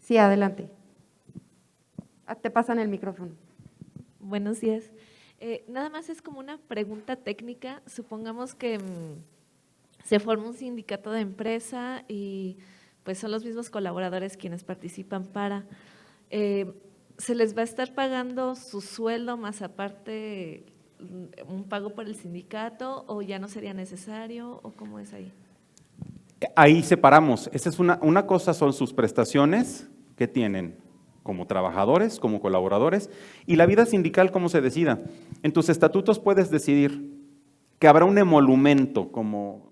Sí, adelante. Te pasan el micrófono. Buenos días. Nada más es como una pregunta técnica. Supongamos que se forma un sindicato de empresa y pues son los mismos colaboradores quienes participan para… ¿se les va a estar pagando su sueldo más aparte un pago por el sindicato o ya no sería necesario o cómo es ahí? Ahí separamos. Esa es una cosa son sus prestaciones que tienen como trabajadores, como colaboradores, y la vida sindical como se decida. En tus estatutos puedes decidir que habrá un emolumento como…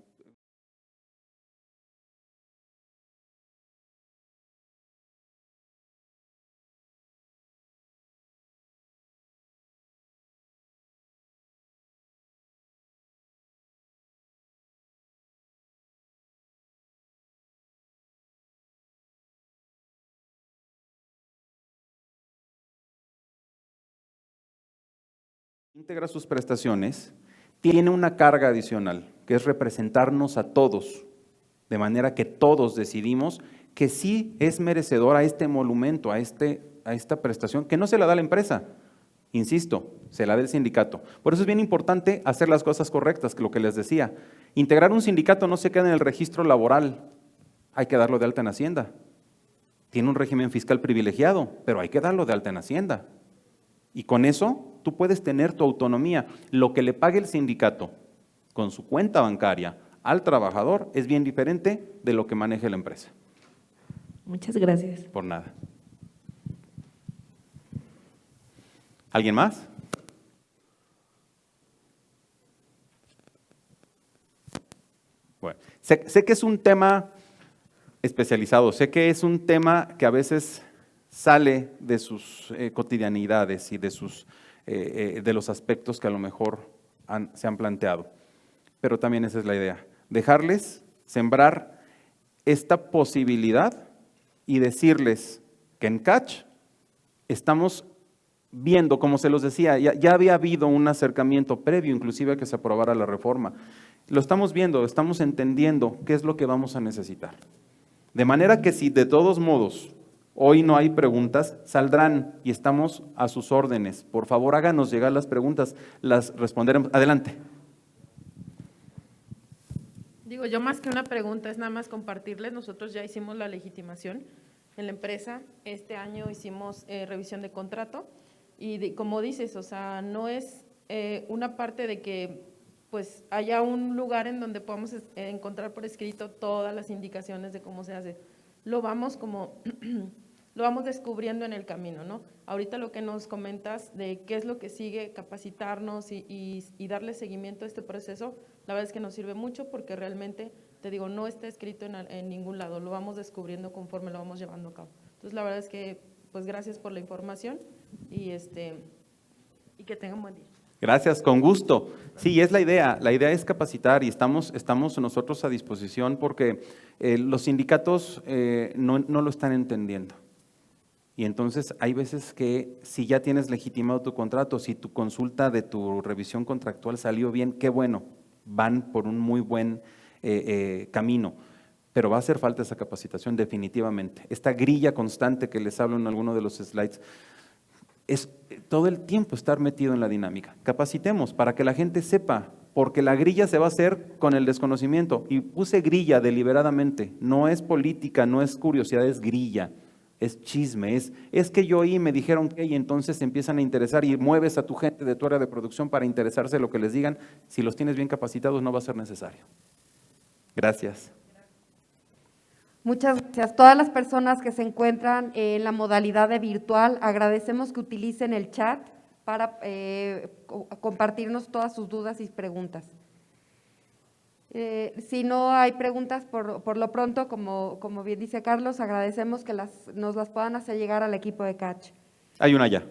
integra sus prestaciones, tiene una carga adicional, que es representarnos a todos, de manera que todos decidimos que sí es merecedor a este emolumento, a esta prestación, que no se la da la empresa, insisto, se la da el sindicato. Por eso es bien importante hacer las cosas correctas, que lo que les decía. Integrar un sindicato no se queda en el registro laboral, hay que darlo de alta en Hacienda. Tiene un régimen fiscal privilegiado, pero hay que darlo de alta en Hacienda. Y con eso tú puedes tener tu autonomía. Lo que le pague el sindicato con su cuenta bancaria al trabajador es bien diferente de lo que maneje la empresa. Muchas gracias. Por nada. ¿Alguien más? Bueno, sé que es un tema especializado, sé que es un tema que a veces sale de sus cotidianidades y de los aspectos que a lo mejor se han planteado. Pero también esa es la idea, dejarles sembrar esta posibilidad y decirles que en Catch estamos viendo, como se los decía, ya había habido un acercamiento previo inclusive a que se aprobara la reforma. Lo estamos viendo, estamos entendiendo qué es lo que vamos a necesitar. De manera que si de todos modos hoy no hay preguntas, saldrán y estamos a sus órdenes. Por favor, háganos llegar las preguntas, las responderemos. Adelante. Digo, yo más que una pregunta, es nada más compartirles, nosotros ya hicimos la legitimación, en la empresa. Este año hicimos revisión de contrato y como dices, o sea, no es una parte de que pues haya un lugar en donde podamos encontrar por escrito todas las indicaciones de cómo se hace. Lo vamos lo vamos descubriendo en el camino, ¿no? Ahorita lo que nos comentas de qué es lo que sigue, capacitarnos y darle seguimiento a este proceso, la verdad es que nos sirve mucho porque realmente, te digo, no está escrito en ningún lado, lo vamos descubriendo conforme lo vamos llevando a cabo. Entonces, la verdad es que, pues, gracias por la información y que tengan buen día. Gracias, con gusto. Sí, es la idea es capacitar y estamos nosotros a disposición porque los sindicatos no lo están entendiendo. Y entonces hay veces que si ya tienes legitimado tu contrato, si tu consulta de tu revisión contractual salió bien, qué bueno, van por un muy buen camino. Pero va a hacer falta esa capacitación definitivamente. Esta grilla constante que les hablo en alguno de los slides, es todo el tiempo estar metido en la dinámica. Capacitemos para que la gente sepa, porque la grilla se va a hacer con el desconocimiento. Y puse grilla deliberadamente, no es política, no es curiosidad, es grilla, es chisme, es que yo oí y me dijeron que, y entonces se empiezan a interesar y mueves a tu gente de tu área de producción para interesarse en lo que les digan. Si los tienes bien capacitados no va a ser necesario. Gracias. Muchas gracias. Todas las personas que se encuentran en la modalidad de virtual, agradecemos que utilicen el chat para compartirnos todas sus dudas y preguntas. Si no hay preguntas, por lo pronto, como bien dice Carlos, agradecemos que nos las puedan hacer llegar al equipo de Catch. Hay una ya.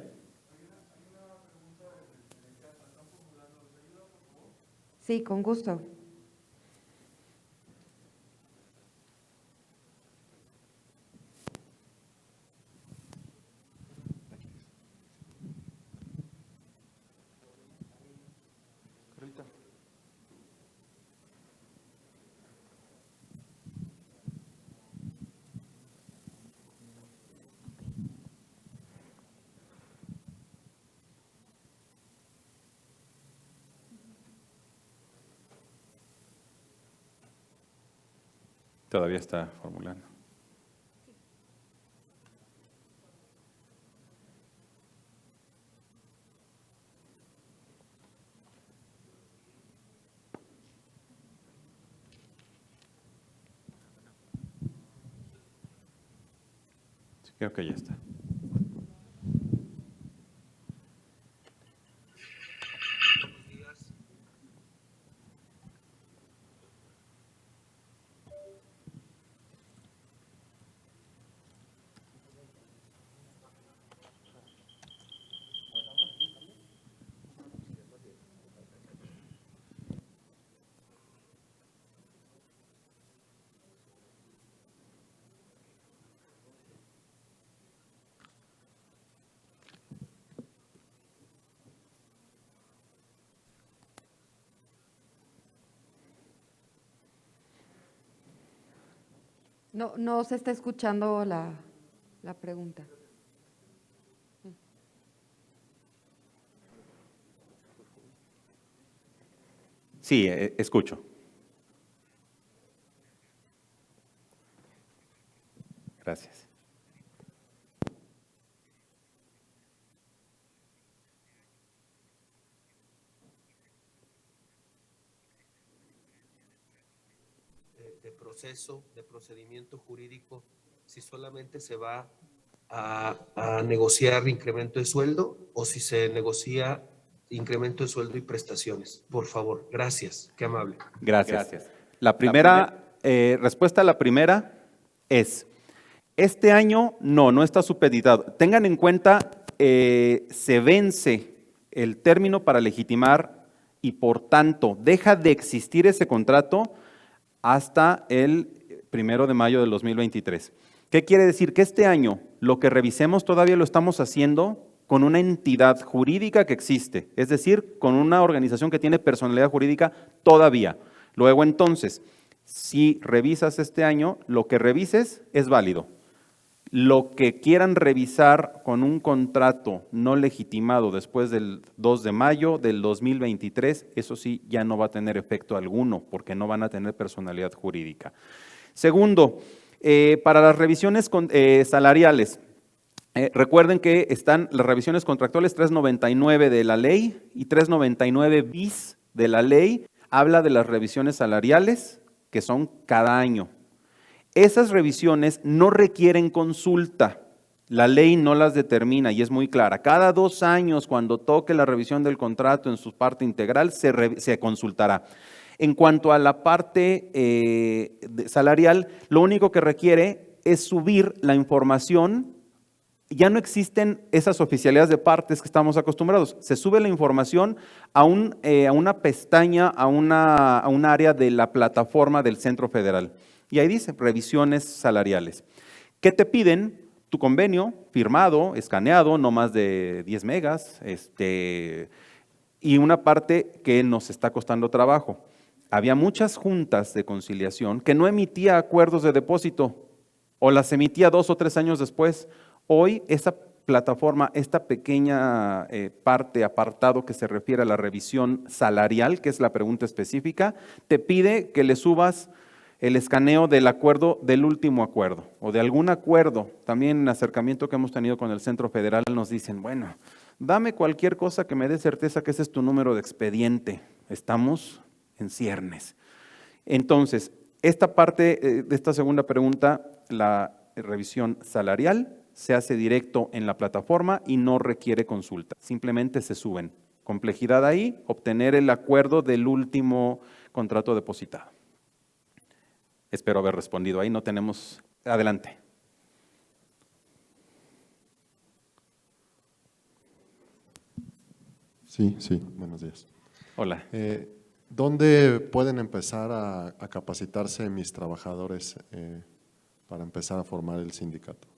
Sí, con gusto. Todavía está formulando. Sí, creo que ya está. No se está escuchando la pregunta. Sí, escucho. Gracias. De procedimiento jurídico, si solamente se va a negociar incremento de sueldo o si se negocia incremento de sueldo y prestaciones. Por favor, gracias, qué amable. Gracias. La primera respuesta a la primera es, este año no está supeditado. Tengan en cuenta, se vence el término para legitimar y por tanto deja de existir ese contrato hasta el 1 de mayo del 2023. ¿Qué quiere decir? Que este año lo que revisemos todavía lo estamos haciendo con una entidad jurídica que existe, es decir, con una organización que tiene personalidad jurídica todavía. Luego entonces, si revisas este año, lo que revises es válido. Lo que quieran revisar con un contrato no legitimado después del 2 de mayo del 2023, eso sí ya no va a tener efecto alguno porque no van a tener personalidad jurídica. Segundo, Para las revisiones salariales, recuerden que están las revisiones contractuales 399 de la ley y 399 bis de la ley, habla de las revisiones salariales que son cada año. Esas revisiones no requieren consulta, la ley no las determina y es muy clara. Cada 2 años, cuando toque la revisión del contrato en su parte integral, se consultará. En cuanto a la parte salarial, lo único que requiere es subir la información. Ya no existen esas oficialidades de partes que estamos acostumbrados. Se sube la información a una pestaña, a un área de la plataforma del Centro Federal. Y ahí dice, revisiones salariales. ¿Qué te piden? Tu convenio firmado, escaneado, no más de 10 megas, y una parte que nos está costando trabajo. Había muchas juntas de conciliación que no emitía acuerdos de depósito o las emitía 2 o 3 años después. Hoy esa plataforma, esta pequeña apartado que se refiere a la revisión salarial, que es la pregunta específica, te pide que le subas el escaneo del acuerdo, del último acuerdo o de algún acuerdo. También en acercamiento que hemos tenido con el Centro Federal nos dicen, bueno, dame cualquier cosa que me dé certeza que ese es tu número de expediente. Estamos en ciernes. Entonces, esta parte de esta segunda pregunta, la revisión salarial, se hace directo en la plataforma y no requiere consulta. Simplemente se suben. Complejidad ahí, obtener el acuerdo del último contrato depositado. Espero haber respondido ahí. No tenemos… Adelante. Sí, buenos días. Hola. ¿Dónde pueden empezar a capacitarse mis trabajadores para empezar a formar el sindicato?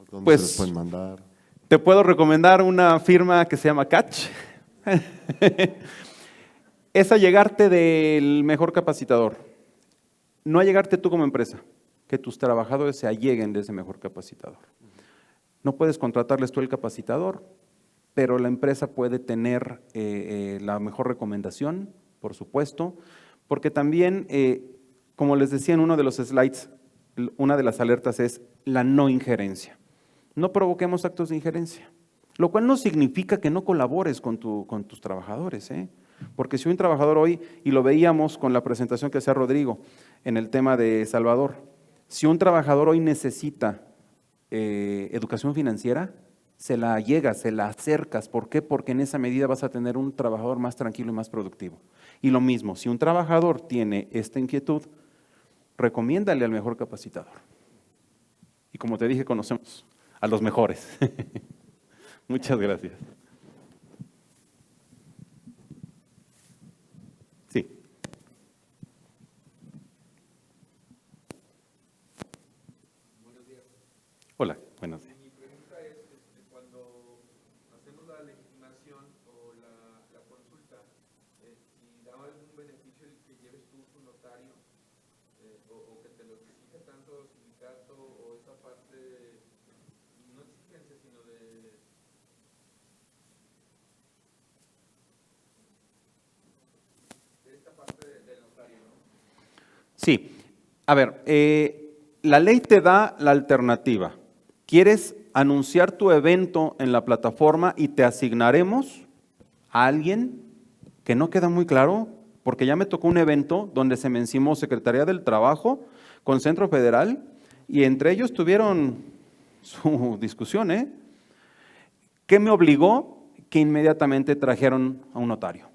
¿Dónde Pues, se les pueden mandar? Te puedo recomendar una firma que se llama Catch. Es allegarte del mejor capacitador. No allegarte tú como empresa, que tus trabajadores se alleguen de ese mejor capacitador. No puedes contratarles tú el capacitador, pero la empresa puede tener la mejor recomendación, por supuesto, porque también, como les decía en uno de los slides, una de las alertas es la no injerencia. No provoquemos actos de injerencia, lo cual no significa que no colabores con tus trabajadores, porque si un trabajador hoy, y lo veíamos con la presentación que hacía Rodrigo en el tema de Salvador, si un trabajador hoy necesita educación financiera, se la allegas, se la acercas. ¿Por qué? Porque en esa medida vas a tener un trabajador más tranquilo y más productivo. Y lo mismo, si un trabajador tiene esta inquietud, recomiéndale al mejor capacitador. Y como te dije, conocemos a los mejores. Muchas gracias. Sí. Buenos días. Hola, buenos días. Mi pregunta es, cuando hacemos la legitimación o la consulta, si da algún beneficio el que lleves tú tu notario o que te lo exija tanto el sindicato o esa parte, no exigencia, sino de esta parte del notario, ¿no? Sí. A ver, la ley te da la alternativa. ¿Quieres anunciar tu evento en la plataforma y te asignaremos a alguien que no queda muy claro? Porque ya me tocó un evento donde se me encimó Secretaría del Trabajo con Centro Federal y entre ellos tuvieron su discusión, ¿Qué me obligó? Que inmediatamente trajeron a un notario.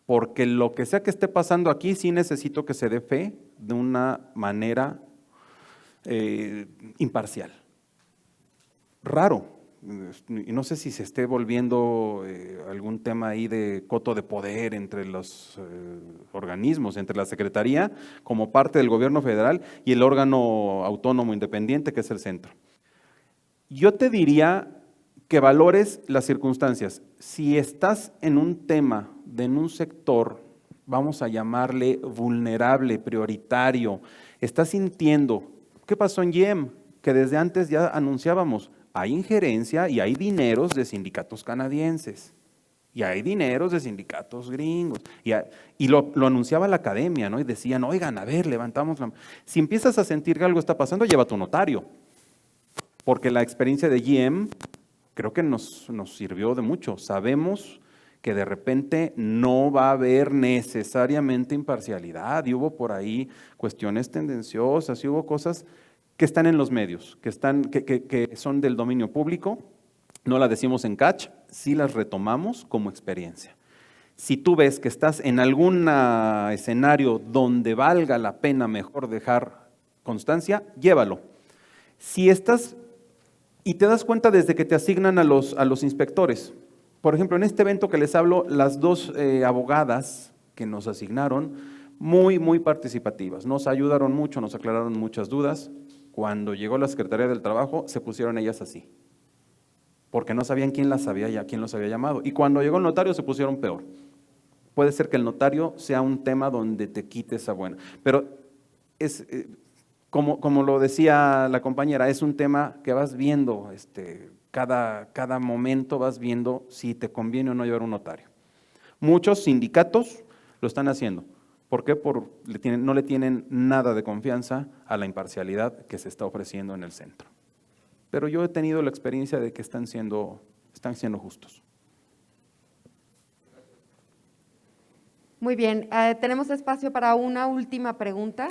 Porque lo que sea que esté pasando aquí, sí necesito que se dé fe de una manera imparcial. Raro, y no sé si se esté volviendo algún tema ahí de coto de poder entre los organismos, entre la Secretaría como parte del gobierno federal y el órgano autónomo independiente que es el centro. Yo te diría que valores las circunstancias. Si estás en un tema, en un sector, vamos a llamarle vulnerable, prioritario, estás sintiendo, ¿qué pasó en YEM? Que desde antes ya anunciábamos, hay injerencia y hay dineros de sindicatos canadienses. Y hay dineros de sindicatos gringos. Y lo anunciaba la academia, ¿no? Y decían, oigan, a ver, levantamos la... Si empiezas a sentir que algo está pasando, lleva a tu notario. Porque la experiencia de GM creo que nos sirvió de mucho. Sabemos que de repente no va a haber necesariamente imparcialidad. Y hubo por ahí cuestiones tendenciosas, y hubo cosas que están en los medios, que son del dominio público. No las decimos en catch, sí las retomamos como experiencia. Si tú ves que estás en algún escenario donde valga la pena mejor dejar constancia, llévalo. Si estás y te das cuenta desde que te asignan a los inspectores. Por ejemplo, en este evento que les hablo, las dos abogadas que nos asignaron, muy, muy participativas. Nos ayudaron mucho, nos aclararon muchas dudas. Cuando llegó la Secretaría del Trabajo, se pusieron ellas así, porque no sabían quién los había llamado. Y cuando llegó el notario, se pusieron peor. Puede ser que el notario sea un tema donde te quite esa buena. Pero es, como lo decía la compañera, es un tema que vas viendo, cada momento vas viendo si te conviene o no llevar un notario. Muchos sindicatos lo están haciendo. ¿Por qué? No le tienen nada de confianza a la imparcialidad que se está ofreciendo en el centro. Pero yo he tenido la experiencia de que están siendo justos. Muy bien, tenemos espacio para una última pregunta.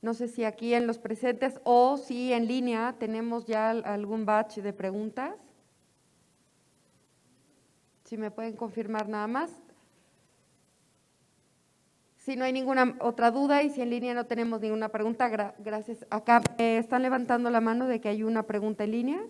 No sé si aquí en los presentes o si en línea tenemos ya algún batch de preguntas. Si me pueden confirmar nada más. Si no hay ninguna otra duda y si en línea no tenemos ninguna pregunta, gracias. Acá están levantando la mano de que hay una pregunta en línea.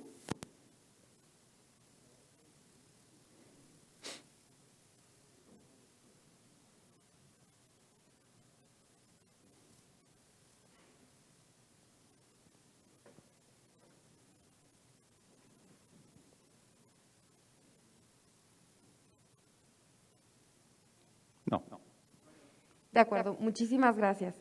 No. De acuerdo, muchísimas gracias.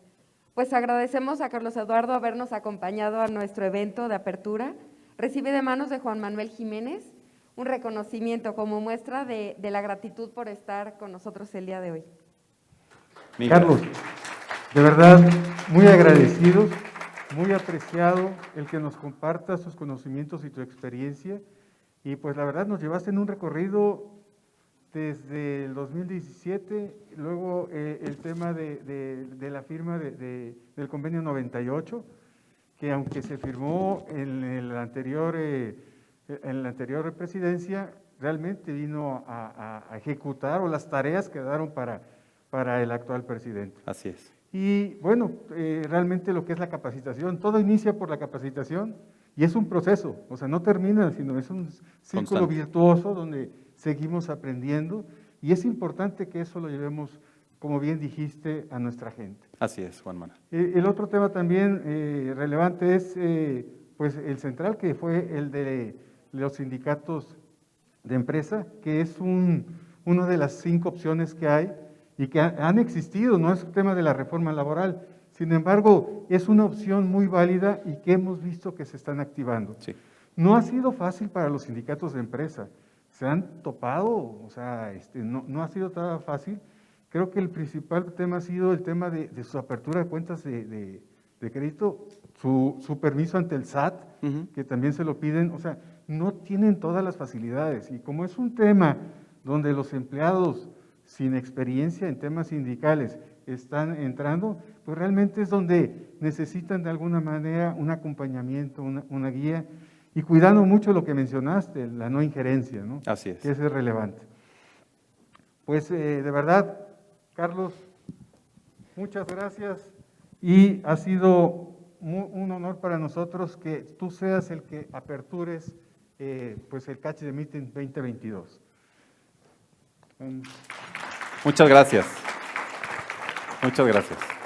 Pues agradecemos a Carlos Eduardo habernos acompañado a nuestro evento de apertura. Recibe de manos de Juan Manuel Jiménez un reconocimiento como muestra de la gratitud por estar con nosotros el día de hoy. Carlos, de verdad, muy agradecidos, muy apreciado el que nos compartas tus conocimientos y tu experiencia. Y pues la verdad nos llevaste en un recorrido desde el 2017, luego el tema de la firma del convenio 98, que aunque se firmó en la anterior presidencia, realmente vino a ejecutar, o las tareas quedaron para el actual presidente. Así es. Y bueno, realmente lo que es la capacitación, todo inicia por la capacitación y es un proceso, o sea, no termina, sino es un círculo constante, virtuoso donde seguimos aprendiendo y es importante que eso lo llevemos, como bien dijiste, a nuestra gente. Así es, Juan Manuel. El otro tema también relevante es pues el central, que fue el de los sindicatos de empresa, que es una de las 5 opciones que hay y que han existido, no es un tema de la reforma laboral. Sin embargo, es una opción muy válida y que hemos visto que se están activando. Sí. No ha sido fácil para los sindicatos de empresa, se han topado, o sea, no ha sido tan fácil. Creo que el principal tema ha sido el tema de su apertura de cuentas de crédito, su permiso ante el SAT, que también se lo piden, o sea, no tienen todas las facilidades. Y como es un tema donde los empleados sin experiencia en temas sindicales están entrando, pues realmente es donde necesitan de alguna manera un acompañamiento, una guía, y cuidando mucho lo que mencionaste, la no injerencia, ¿no? Así es. Que eso es relevante. Pues de verdad, Carlos, muchas gracias y ha sido un honor para nosotros que tú seas el que apertures pues el Catch the Meeting 2022. Muchas gracias. Muchas gracias.